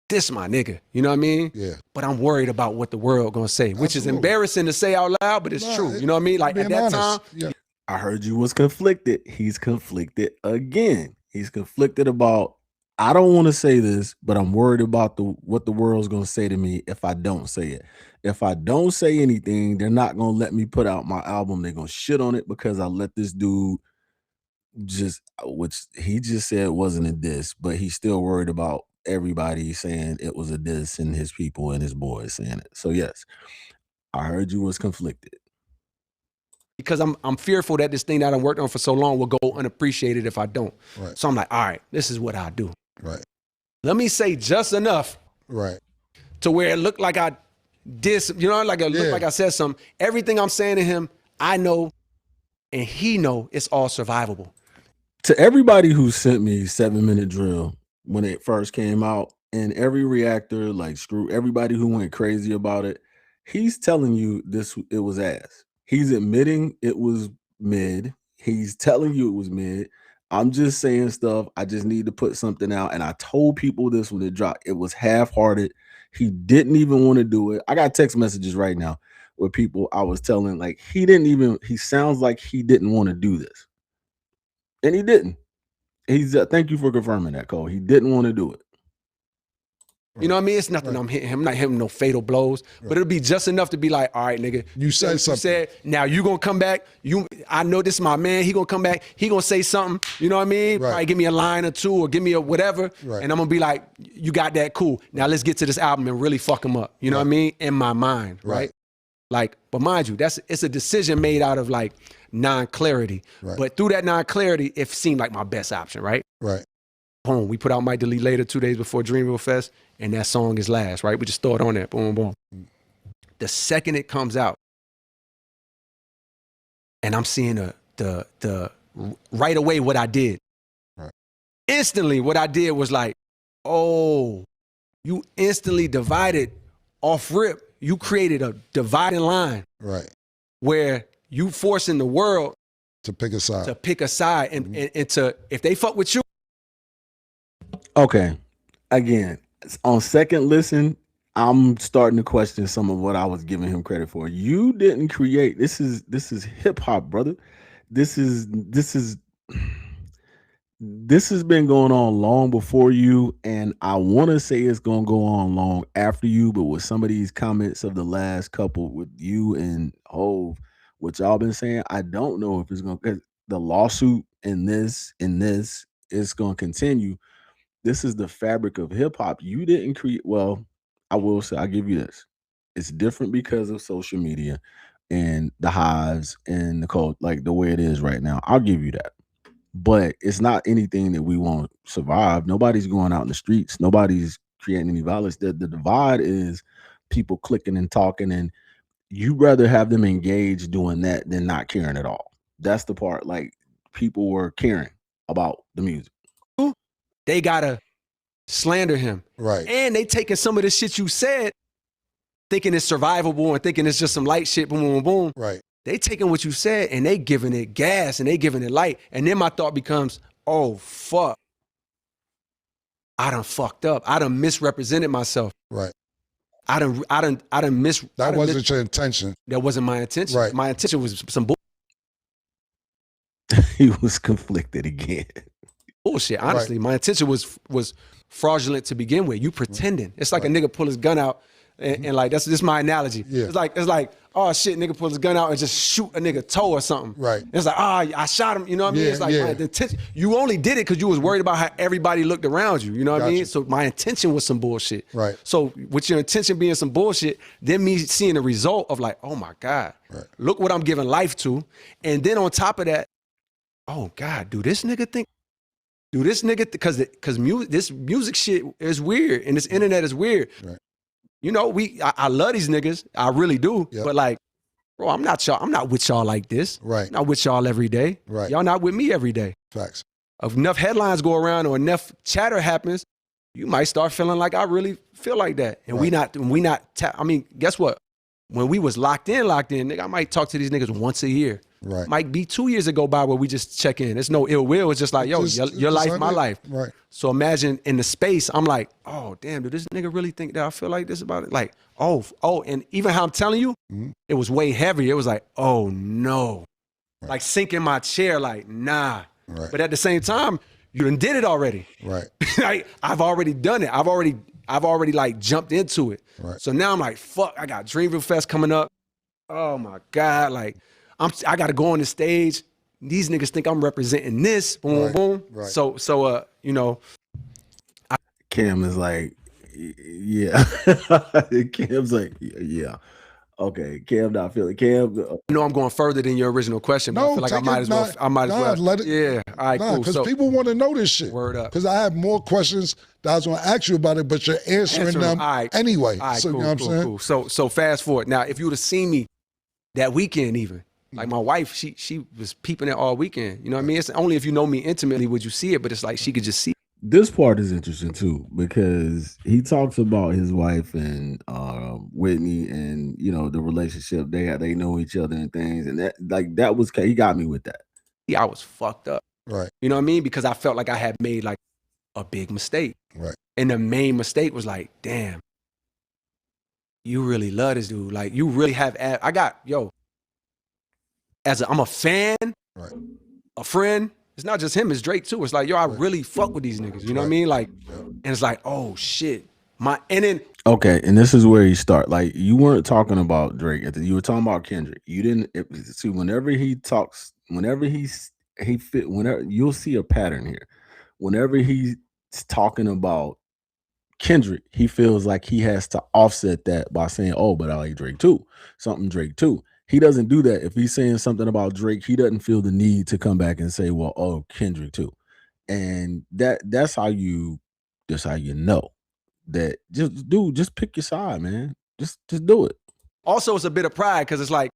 Speaker 4: this my nigga. You know what I mean?
Speaker 2: Yeah.
Speaker 4: But I'm worried about what the world gonna say, which is embarrassing to say out loud, but it's true. You know what I mean? Like at that time.
Speaker 2: Yeah.
Speaker 3: I heard you was conflicted. He's conflicted again. He's conflicted about, I don't want to say this, but I'm worried about what the world's going to say to me if I don't say it. If I don't say anything, they're not going to let me put out my album. They're going to shit on it because I let this dude which he just said wasn't a diss, but he's still worried about everybody saying it was a diss and his people and his boys saying it. So yes, I heard you was conflicted.
Speaker 4: Because I'm fearful that this thing that I worked on for so long will go unappreciated if I don't.
Speaker 2: Right.
Speaker 4: So I'm like, all right, this is what I do.
Speaker 2: Right.
Speaker 4: Let me say just enough.
Speaker 2: Right.
Speaker 4: To where it looked like I did, looked like I said something. Everything I'm saying to him, I know, and he know it's all survivable.
Speaker 3: To everybody who sent me 7 minute drill when it first came out, and every reactor, like screw everybody who went crazy about it, he's telling you it was ass. He's admitting it was mid. He's telling you it was mid. I'm just saying stuff. I just need to put something out. And I told people this when it dropped. It was half-hearted. He didn't even want to do it. I got text messages right now where people I was telling, like, he sounds like he didn't want to do this. And he didn't. He's thank you for confirming that, Cole. He didn't want to do it.
Speaker 4: You know what I mean? It's nothing I'm hitting him. I'm not hitting no fatal blows, but it'll be just enough to be like, all right, nigga.
Speaker 2: You said something.
Speaker 4: You said, now you gonna come back. I know this is my man. He gonna come back. He gonna say something. You know what I mean?
Speaker 2: Right.
Speaker 4: Probably give me a line or two or give me a whatever.
Speaker 2: Right.
Speaker 4: And I'm gonna be like, you got that, cool. Now let's get to this album and really fuck him up. You know what I mean? In my mind, right? Like, but mind you, it's a decision made out of like non-clarity.
Speaker 2: Right.
Speaker 4: But through that non-clarity, it seemed like my best option, right?
Speaker 2: Right.
Speaker 4: Boom, we put out Might Delete Later 2 days before Dreamville Fest, and that song is last, right? We just throw it on there, boom, boom. The second it comes out, and I'm seeing the right away what I did.
Speaker 2: Right.
Speaker 4: Instantly, what I did was like, oh, you instantly divided off rip. You created a dividing line.
Speaker 2: Right.
Speaker 4: Where you forcing the world
Speaker 2: To pick a side.
Speaker 4: To pick a side and to, if they fuck with you.
Speaker 3: Okay. Again, on second listen, I'm starting to question some of what I was giving him credit for. You didn't create this is hip hop, brother. This has been going on long before you, and I want to say it's going to go on long after you, but with some of these comments of the last couple with you and Hove, what y'all been saying, I don't know if it's going to, the lawsuit in this is going to continue. This is the fabric of hip hop. You didn't create, well, I will say, I'll give you this. It's different because of social media and the hives and the code, like the way it is right now. I'll give you that. But it's not anything that we won't survive. Nobody's going out in the streets. Nobody's creating any violence. The divide is people clicking and talking, and you rather have them engaged doing that than not caring at all. That's the part. Like, people were caring about the music.
Speaker 4: They gotta slander him.
Speaker 2: Right.
Speaker 4: And they taking some of the shit you said, thinking it's survivable and thinking it's just some light shit, boom, boom, boom.
Speaker 2: Right.
Speaker 4: They taking what you said and they giving it gas and they giving it light. And then my thought becomes, oh, fuck. I done fucked up. I done misrepresented myself.
Speaker 2: Right.
Speaker 4: That
Speaker 2: wasn't your intention.
Speaker 4: That wasn't my intention.
Speaker 2: Right.
Speaker 4: My intention was some
Speaker 3: He was conflicted again.
Speaker 4: bullshit. Honestly, my intention was fraudulent to begin with. You pretending. It's like a nigga pull his gun out and like, that's just my analogy.
Speaker 2: Yeah.
Speaker 4: It's like, oh shit, nigga pull his gun out and just shoot a nigga toe or something.
Speaker 2: Right.
Speaker 4: It's like, I shot him. You know what I mean?
Speaker 2: Yeah,
Speaker 4: It's like,
Speaker 2: yeah.
Speaker 4: my intention. You only did it because you was worried about how everybody looked around you. You know what I mean?
Speaker 2: Gotcha.
Speaker 4: So my intention was some bullshit.
Speaker 2: Right.
Speaker 4: So with your intention being some bullshit, then me seeing the result of like, oh my God, look what I'm giving life to. And then on top of that, oh God, do this nigga think? Do this nigga, because this music shit is weird and this internet is weird.
Speaker 2: Right.
Speaker 4: You know, I love these niggas. I really do.
Speaker 2: Yep.
Speaker 4: But like, bro, I'm not with y'all like this.
Speaker 2: Right.
Speaker 4: I'm not with y'all every day.
Speaker 2: Right.
Speaker 4: Y'all not with me every day.
Speaker 2: Facts.
Speaker 4: If enough headlines go around or enough chatter happens, you might start feeling like I really feel like that. And I mean, guess what? When we was locked in, nigga, I might talk to these niggas once a year.
Speaker 2: Right.
Speaker 4: Might be 2 years ago by where we just check in. There's no ill will. It's just like, yo, your life, my life.
Speaker 2: Right.
Speaker 4: So imagine in the space, I'm like, oh, damn, did this nigga really think that I feel like this about it? Like, oh, and even how I'm telling you, it was way heavier. It was like, oh, no.
Speaker 2: Right.
Speaker 4: Like sinking my chair, like, nah.
Speaker 2: Right.
Speaker 4: But at the same time, you done did it already.
Speaker 2: Right.
Speaker 4: Like, I've already done it. I've already like jumped into it.
Speaker 2: Right.
Speaker 4: So now I'm like, fuck, I got Dreamville Fest coming up. Oh my God, like, I got to go on the stage. These niggas think I'm representing this. Boom,
Speaker 2: Right,
Speaker 4: boom.
Speaker 2: right.
Speaker 4: So, you know.
Speaker 3: Cam is like, yeah. Cam's like, yeah. Okay, Cam not feeling. Cam.
Speaker 4: I know I'm going further than your original question, but I
Speaker 2: No,
Speaker 4: feel like I
Speaker 2: take
Speaker 4: might
Speaker 2: it,
Speaker 4: as well. I might as well.
Speaker 2: let it.
Speaker 4: Yeah. All right, cool.
Speaker 2: Because
Speaker 4: So,
Speaker 2: people want to know this shit.
Speaker 4: Word up.
Speaker 2: Because I have more questions that I was going to ask you about it, but you're answering them
Speaker 4: all right.
Speaker 2: anyway.
Speaker 4: All right,
Speaker 2: so
Speaker 4: cool,
Speaker 2: you know what I'm saying?
Speaker 4: cool. So fast forward. Now, if you would have seen me that weekend even, like my wife, she was peeping it all weekend. You know what I mean? It's only if you know me intimately would you see it, but it's like she could just see it.
Speaker 3: This part is interesting too, because he talks about his wife and Whitney and, you know, the relationship they know each other and things, and that was, he got me with that.
Speaker 4: Yeah, I was fucked up.
Speaker 2: Right.
Speaker 4: You know what I mean? Because I felt like I had made like a big mistake.
Speaker 2: Right.
Speaker 4: And the main mistake was like, damn, you really love this dude. Like, you really have, I'm a fan,
Speaker 2: Right.
Speaker 4: a friend. It's not just him, it's Drake too. It's like, yo, I really fuck with these niggas. You know what I mean? Like, and it's like, oh shit. And then.
Speaker 3: Okay, and this is where you start. Like, you weren't talking about Drake. You were talking about Kendrick. You didn't see, whenever he talks, whenever you'll see a pattern here. Whenever he's talking about Kendrick, he feels like he has to offset that by saying, oh, but I like Drake too. Something Drake too. He doesn't do that. If he's saying something about Drake, he doesn't feel the need to come back and say, well, oh, Kendrick too. And that's how you know that just pick your side, man. Just do it.
Speaker 4: Also, it's a bit of pride because it's like,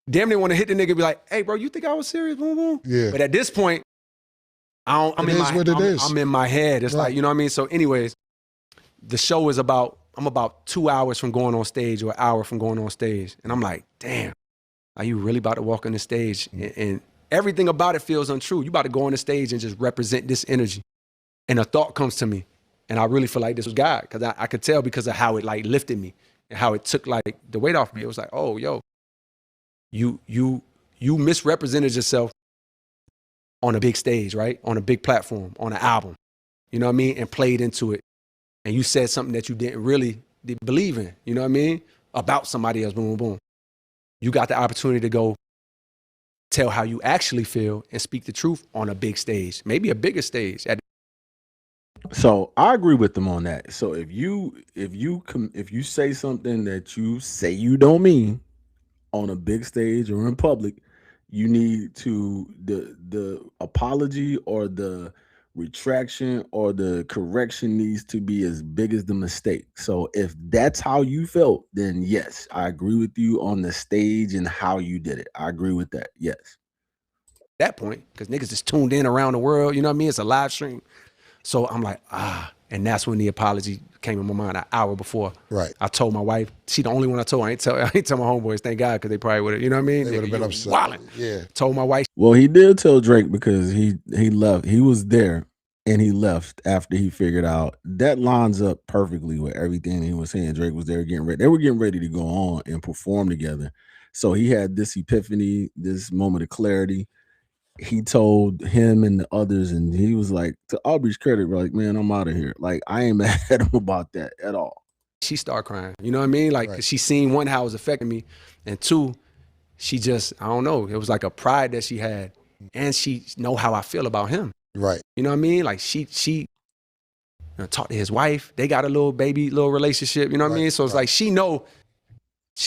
Speaker 4: damn, they want to hit the nigga and be like, hey, bro, you think I was serious? Boom, boom.
Speaker 2: Yeah.
Speaker 4: But at this point, I'm in my head. It's like, you know what I mean? So anyways, the show is I'm about 2 hours from going on stage or an hour from going on stage. And I'm like, damn, are you really about to walk on the stage? And everything about it feels untrue. You about to go on the stage and just represent this energy. And a thought comes to me. And I really feel like this was God, because I could tell because of how it like lifted me and how it took like the weight off me. It was like, oh, yo, you misrepresented yourself on a big stage, right? On a big platform, on an album, you know what I mean? And played into it. And you said something that you didn't really believe in, you know what I mean? About somebody else, boom, boom, boom. You got the opportunity to go tell how you actually feel and speak the truth on a big stage, maybe a bigger stage.
Speaker 3: So I agree with them on that. So if you say something that you say you don't mean on a big stage or in public, you need to the apology or the retraction or the correction needs to be as big as the mistake. So if that's how you felt, then yes, I agree with you on the stage and how you did it. I agree with that. Yes.
Speaker 4: That point, because niggas just tuned in around the world, you know what I mean? It's a live stream. So I'm like, and that's when the apology came in my mind an hour before.
Speaker 2: Right.
Speaker 4: I told my wife, she the only one I told. I ain't tell my homeboys, thank God, because they probably would have, you know what I mean?
Speaker 2: They would have been upset.
Speaker 4: Wildin'.
Speaker 2: Yeah.
Speaker 4: Told my wife.
Speaker 3: Well, he did tell Drake because he left. He was there and he left after he figured out. That lines up perfectly with everything he was saying. Drake was there getting ready. They were getting ready to go on and perform together. So he had this epiphany, this moment of clarity. He told him and the others, and he was like, to Aubrey's credit, like, man, I'm out of here. Like, I ain't mad at him about that at all.
Speaker 4: She started crying, you know what I mean? Like, right. She seen one, how it was affecting me, and two, she just, I don't know, it was like a pride that she had, and she know how I feel about him.
Speaker 2: Right.
Speaker 4: You know what I mean? Like, she talked to his wife. They got a little relationship, you know what I mean? So it's like, she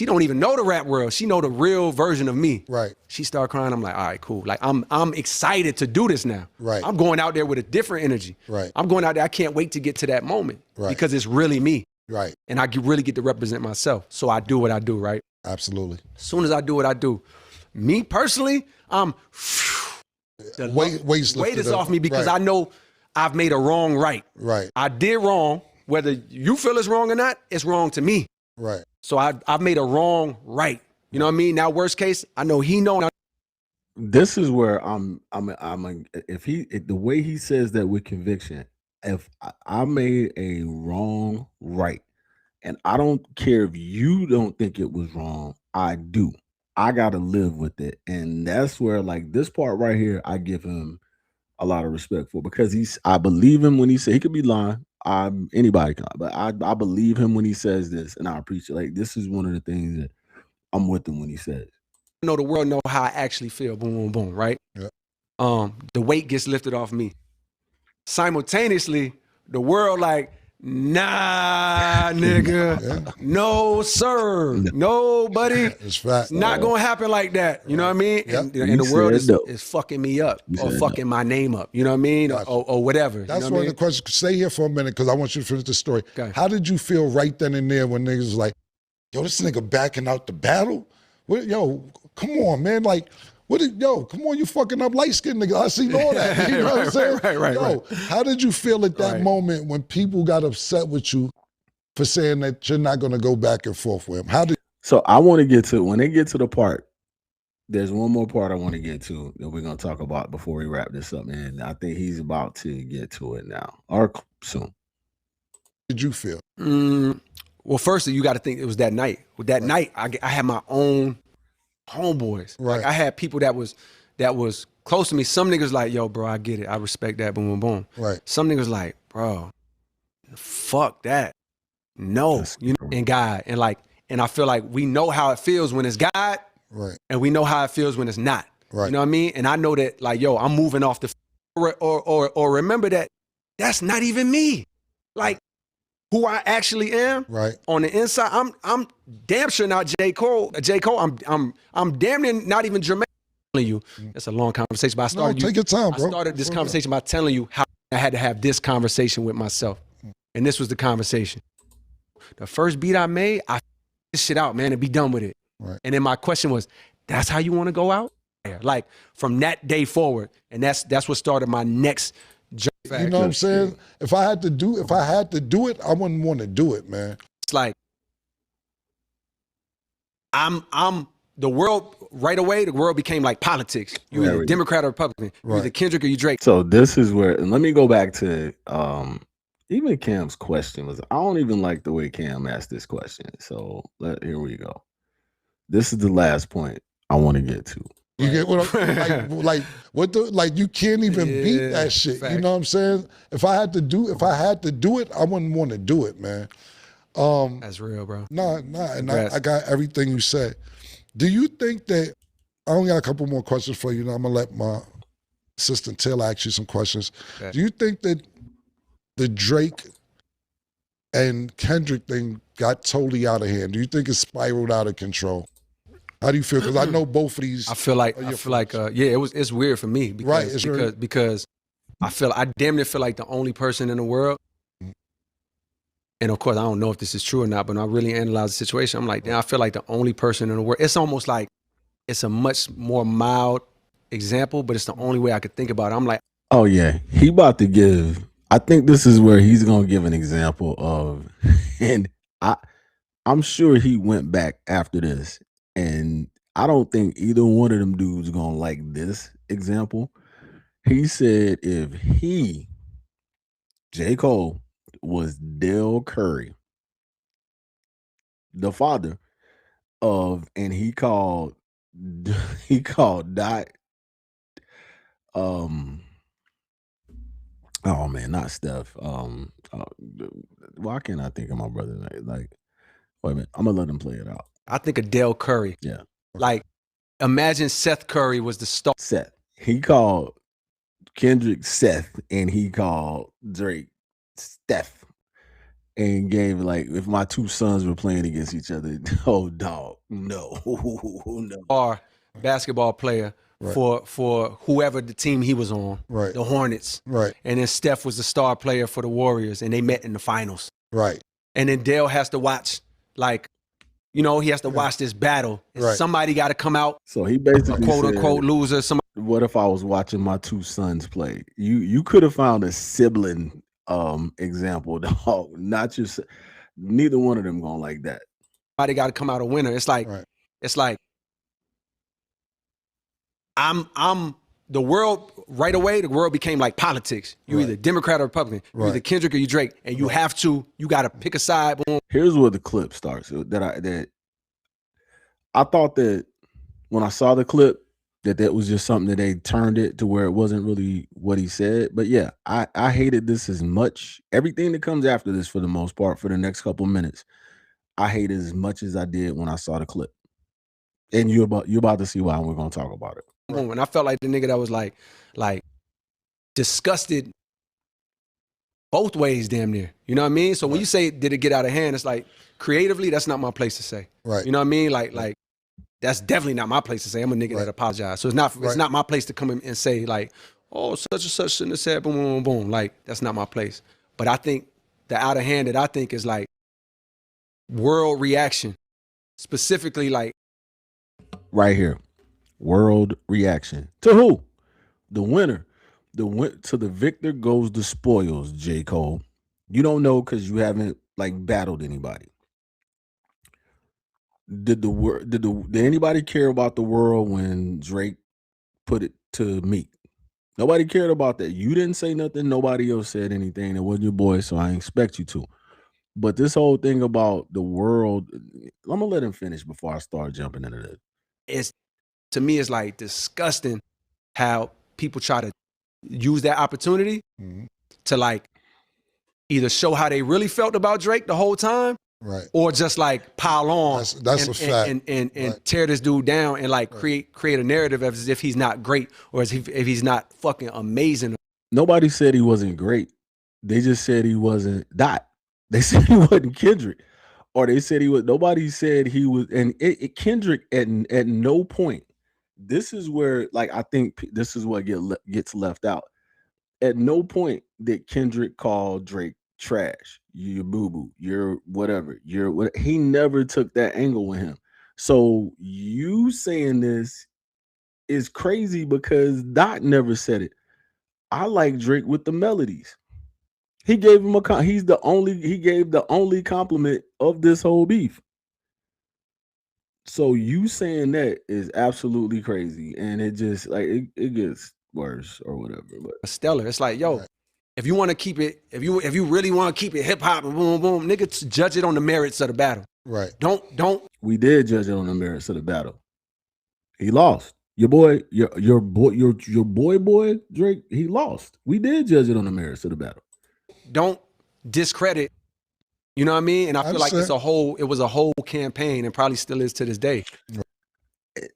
Speaker 4: don't even know the rap world. She know the real version of me.
Speaker 2: Right.
Speaker 4: She started crying. I'm like, all right, cool. Like, I'm excited to do this now.
Speaker 2: Right.
Speaker 4: I'm going out there with a different energy.
Speaker 2: Right.
Speaker 4: I'm going out there. I can't wait to get to that moment.
Speaker 2: Right.
Speaker 4: Because it's really me.
Speaker 2: Right.
Speaker 4: And I really get to represent myself. So I do what I do, right?
Speaker 2: Absolutely.
Speaker 4: As soon as I do what I do, me personally, the weight is off me, because I know I've made a wrong right.
Speaker 2: Right.
Speaker 4: I did wrong. Whether you feel it's wrong or not, it's wrong to me.
Speaker 2: Right.
Speaker 4: So I've made a wrong right. You know what I mean? Now, worst case, I know he know.
Speaker 3: This is where if the way he says that with conviction, if I made a wrong right, and I don't care if you don't think it was wrong, I do. I gotta live with it. And that's where, like, this part right here, I give him a lot of respect for, because I believe him when he said, he could be lying. Anybody can, but I believe him when he says this, and I appreciate, like, this is one of the things that I'm with him when he says.
Speaker 4: I know the world know how I actually feel, boom, boom, boom, right?
Speaker 2: Yeah.
Speaker 4: The weight gets lifted off me. Simultaneously, the world like, nah, nigga, no, sir, nobody.
Speaker 2: It's fact.
Speaker 4: Not gonna happen like that. You know what I mean?
Speaker 2: Yep.
Speaker 4: And the world is fucking me up, or fucking my name up. You know what I mean? Or whatever.
Speaker 2: That's
Speaker 4: you know
Speaker 2: one of the questions. Stay here for a minute, because I want you to finish the story.
Speaker 4: Okay.
Speaker 2: How did you feel right then and there when niggas was like, yo, this nigga backing out the battle? Yo, come on, man. Like, come on, you fucking up light-skinned niggas. I seen all that. You know what I'm saying?
Speaker 4: Right.
Speaker 2: How did you feel at that moment when people got upset with you for saying that you're not going to go back and forth with him?
Speaker 3: So I want to get to, when they get to the part, there's one more part I want to get to that we're going to talk about before we wrap this up, and I think he's about to get to it now, or soon.
Speaker 2: Did you feel?
Speaker 4: Well, first, you got to think it was that night. With that night, I had my own homeboys.
Speaker 2: Right.
Speaker 4: Like, I had people that was close to me. Some niggas like, yo, bro, I get it. I respect that. Boom, boom, boom.
Speaker 2: Right.
Speaker 4: Some niggas like, bro, fuck that. No, and God, and I feel like we know how it feels when it's God,
Speaker 2: right? And
Speaker 4: we know how it feels when it's not.
Speaker 2: Right.
Speaker 4: You know what I mean? And I know that, like, yo, I'm moving off the or remember that that's not even me. Like, who I actually am,
Speaker 2: right,
Speaker 4: on the inside, I'm damn sure not J. Cole. I'm damn near not even Jermaine. You, it's a long conversation, but
Speaker 2: take your time, bro.
Speaker 4: I started this conversation by telling you how I had to have this conversation with myself, and this was the conversation. The first beat I made, I this shit out, man, and be done with it.
Speaker 2: Right.
Speaker 4: And then my question was, that's how you want to go out? Like, from that day forward, and that's what started my next journey.
Speaker 2: You know what I'm saying? If I had to do it, I wouldn't want to do it, man.
Speaker 4: It's like, I'm the world right away, the world became like politics. You either Democrat or Republican. You either Kendrick or you Drake.
Speaker 3: So this is where, and let me go back to even Cam's question was, I don't even like the way Cam asked this question. So here we go. This is the last point I want to get to.
Speaker 2: You get what I'm like what the like you can't even beat that shit. Fact. You know what I'm saying? If I had to do it, I wouldn't want to do it, man.
Speaker 4: That's real, bro.
Speaker 2: Nah, and I got everything you said. Do you think that I only got a couple more questions for you, and I'm gonna let my assistant Taylor ask you some questions. Okay. Do you think that the Drake and Kendrick thing got totally out of hand? Do you think it spiraled out of control? How do you feel? Because I know both of these.
Speaker 4: I feel like it's weird for me because I damn near feel like the only person in the world. And of course, I don't know if this is true or not, but when I really analyze the situation, I'm like, damn, I feel like the only person in the world. It's almost like it's a much more mild example, but it's the only way I could think about it. I'm like,
Speaker 3: oh yeah, he about to give. I think this is where he's gonna give an example of, and I'm sure he went back after this. And I don't think either one of them dudes gonna like this example. He said if J. Cole, was Del Curry, the father of, and he called Dot, oh man, not Steph. Why can't I think of my brother? Like, wait a minute, I'm gonna let him play it out.
Speaker 4: I think of Del Curry.
Speaker 3: Yeah.
Speaker 4: Like, imagine Seth Curry was the star.
Speaker 3: Seth. He called Kendrick Seth, and he called Drake Steph, and gave like, if my two sons were playing against each other, oh dog, no.
Speaker 4: Or basketball player for whoever the team he was on, the Hornets.
Speaker 2: Right.
Speaker 4: And then Steph was the star player for the Warriors, and they met in the finals.
Speaker 2: Right.
Speaker 4: And then Dale has to watch, like, you know, he has to watch this battle. And somebody got to come out.
Speaker 3: So he basically
Speaker 4: quote unquote loser.
Speaker 3: What if I was watching my two sons play? You could have found a sibling example, dog. Not just, neither one of them gonna like that.
Speaker 4: Somebody got to come out a winner. It's like, I'm the world right away. The world became like politics. You either Democrat or Republican. You either Kendrick or you Drake, and you you got to pick a side. Boom.
Speaker 3: Here's where the clip starts. I thought that when I saw the clip, that was just something that they turned it to where it wasn't really what he said. But yeah, I hated this as much. Everything that comes after this, for the most part, for the next couple of minutes, I hate it as much as I did when I saw the clip. And you're about to see why, and we're gonna talk about it.
Speaker 4: And I felt like the nigga that was like disgusted both ways, damn near. You know what I mean? So when you say, did it get out of hand? It's like, creatively, that's not my place to say.
Speaker 2: Right.
Speaker 4: You know what I mean? Like that's definitely not my place to say. I'm a nigga that apologized. So it's not my place to come in and say like, oh, such and such shouldn't have said boom, boom, boom. Like, that's not my place. But I think the out of hand that I think is like world reaction, specifically like
Speaker 3: right here, world reaction to who? The winner. To the victor goes the spoils. J. Cole, you don't know because you haven't like battled anybody. Did anybody care about the world when Drake put it to Meek? Nobody cared about that. You didn't say nothing. Nobody else said anything. It wasn't your boy, so I expect you to. But this whole thing about the world, I'm gonna let him finish before I start jumping into this.
Speaker 4: To me, it's like disgusting how people try to use that opportunity to like either show how they really felt about Drake the whole time, or just like pile on.
Speaker 2: That's a fact.
Speaker 4: And tear this dude down and like create a narrative as if he's not great or as if he's not fucking amazing.
Speaker 3: Nobody said he wasn't great. They just said he wasn't Dot. They said he wasn't Kendrick, or they said he was. Nobody said he was. And Kendrick at no point. This is where, like, I think this is what gets left out. At no point did Kendrick call Drake trash. You're boo-boo. You're whatever. He never took that angle with him. So you saying this is crazy because Dot never said it. I like Drake with the melodies. He gave him he gave the only compliment of this whole beef. So you saying that is absolutely crazy, and it just like it gets worse or whatever. But
Speaker 4: stellar. It's like, yo, if you want to keep it, if you really want to keep it hip hop and boom boom, nigga, judge it on the merits of the battle.
Speaker 2: Right.
Speaker 4: Don't.
Speaker 3: We did judge it on the merits of the battle. He lost. Your boy Drake, he lost. We did judge it on the merits of the battle.
Speaker 4: Don't discredit. You know what I mean? And I feel like it was a whole campaign, and probably still is to this day.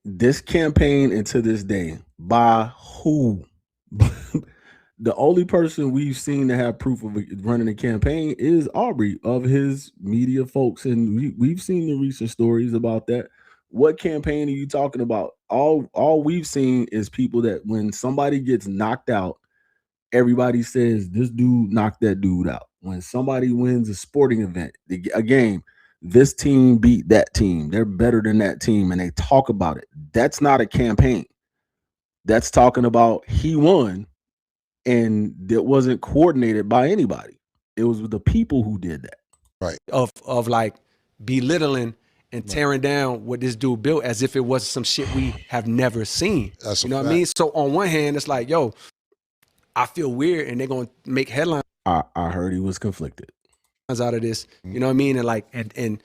Speaker 3: This campaign and to this day, by who? The only person we've seen to have proof of running a campaign is Aubrey of his media folks, and we've seen the recent stories about that. What campaign are you talking about? All we've seen is people that when somebody gets knocked out, everybody says this dude knocked that dude out. When somebody wins a sporting event, a game, this team beat that team. They're better than that team, and they talk about it. That's not a campaign. That's talking about he won, and it wasn't coordinated by anybody. It was the people who did that.
Speaker 2: Right.
Speaker 4: Of like belittling and tearing down what this dude built as if it was some shit we have never seen.
Speaker 2: That's
Speaker 4: you know what I mean? So on one hand, it's like, yo, I feel weird, and they're gonna make headlines.
Speaker 3: I heard he was conflicted
Speaker 4: out of this, you know what I mean? And like and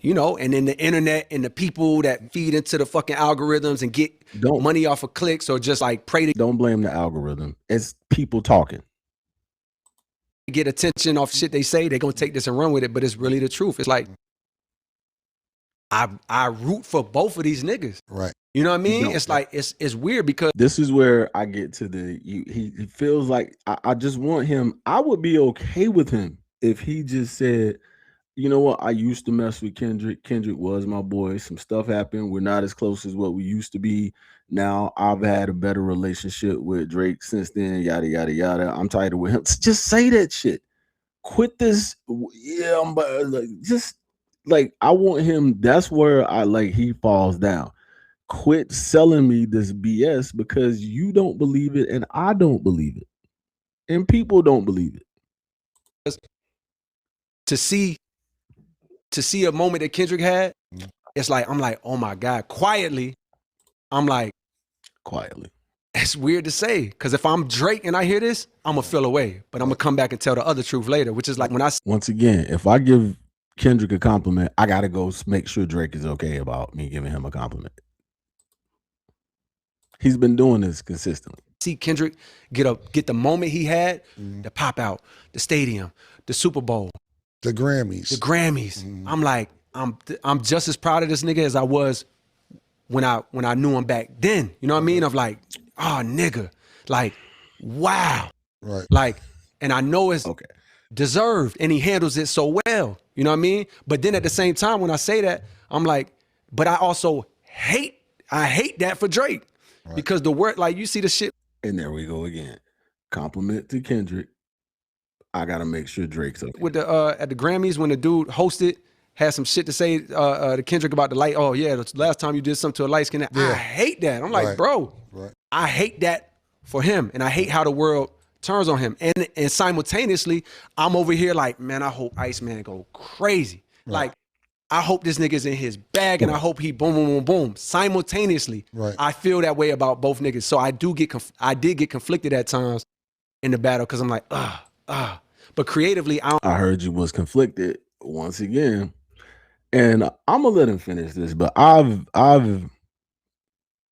Speaker 4: you know, and then the internet and the people that feed into the fucking algorithms and get money off of clicks or just like pray to
Speaker 3: don't blame the algorithm. It's people talking.
Speaker 4: Get attention off shit they say, they're gonna take this and run with it, but it's really the truth. It's like I root for both of these niggas.
Speaker 2: Right.
Speaker 4: You know what I mean? It's like it's weird because
Speaker 3: this is where I get to he feels like I just want him. I would be okay with him if he just said, you know what, I used to mess with Kendrick. Kendrick was my boy. Some stuff happened. We're not as close as what we used to be. Now I've had a better relationship with Drake since then. Yada yada yada. I'm tighter with him. Just say that shit. Quit this. Yeah, I want him. That's where he falls down. Quit selling me this BS because you don't believe it and I don't believe it. And people don't believe it.
Speaker 4: To see a moment that Kendrick had, it's like, I'm like, oh my God. Quietly, it's weird to say. Because if I'm Drake and I hear this, I'm going to feel away. But I'm going to come back and tell the other truth later, which is like when I...
Speaker 3: Once again, if I give Kendrick a compliment, I got to go make sure Drake is okay about me giving him a compliment. He's been doing this consistently.
Speaker 4: See Kendrick get the moment he had, the pop out, the stadium, the Super Bowl,
Speaker 2: the Grammys.
Speaker 4: I'm like, I'm just as proud of this nigga as I was when I knew him back then. You know what I mean? Of like, oh nigga, like, wow,
Speaker 2: right?
Speaker 4: Like, and I know it's deserved, and he handles it so well. You know what I mean? But then at the same time, when I say that, I'm like, but I also hate that for Drake. Right. Because the word, like, you see the shit.
Speaker 3: And there we go again. Compliment to Kendrick. I gotta make sure Drake's okay.
Speaker 4: With the at the Grammys, when the dude hosted, had some shit to say to Kendrick about the light. Oh yeah, the last time you did something to a light skin. I hate that. I'm like, bro, I hate that for him, and I hate how the world turns on him. And simultaneously, I'm over here like, man, I hope Iceman go crazy. Right. Like, I hope this nigga's in his bag, and I hope he boom, boom, boom, boom. Simultaneously, I feel that way about both niggas. So I did get conflicted at times in the battle because I'm like, But creatively,
Speaker 3: I heard you was conflicted once again, and I'm gonna let him finish this. But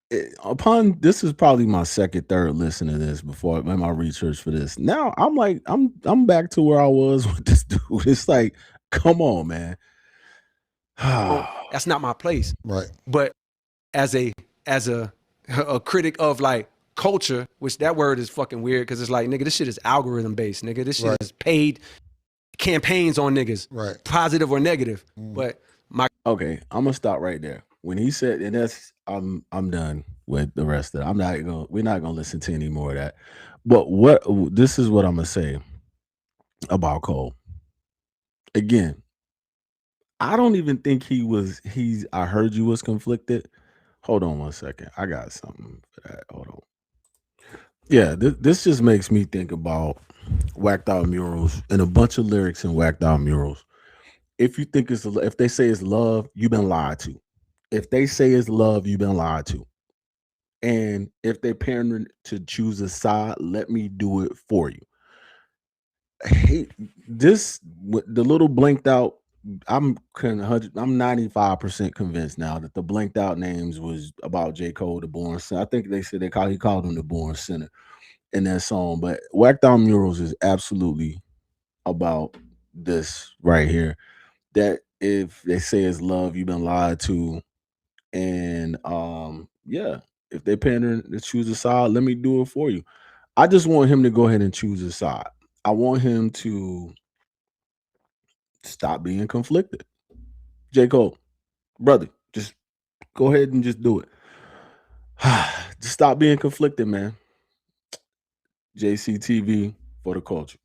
Speaker 3: this is probably my second, third listen to this before my research for this. Now I'm like, I'm back to where I was with this dude. It's like, come on, man.
Speaker 4: That's not my place.
Speaker 2: Right.
Speaker 4: But as a critic of like culture, which that word is fucking weird because it's like, nigga, this shit is algorithm based, nigga. This shit is paid campaigns on niggas, positive or negative. But
Speaker 3: I'm gonna stop right there. When he said, and that's I'm done with the rest of it. We're not gonna listen to any more of that. But this is what I'm gonna say about Cole. Again, I don't even think I heard you was conflicted. Hold on one second. I got something for that. Hold on. Yeah, this just makes me think about Whacked Out Murals and a bunch of lyrics in Whacked Out Murals. if you think if they say it's love, you've been lied to. If they say it's love, you've been lied to. And if they're pandering to choose a side, let me do it for you. I hate this. The little blinked out. I'm 95% convinced now that the blinked out names was about J. Cole, the Born Sinner. I think they said he called him the Born Sinner in that song. But Whacked Out Murals is absolutely about this right here. That if they say it's love, you've been lied to. And yeah, if they pandering to choose a side, let me do it for you. I just want him to go ahead and choose a side. I want him to stop being conflicted. J. Cole, brother, just go ahead and just do it. Just stop being conflicted, man. JCTV for the culture.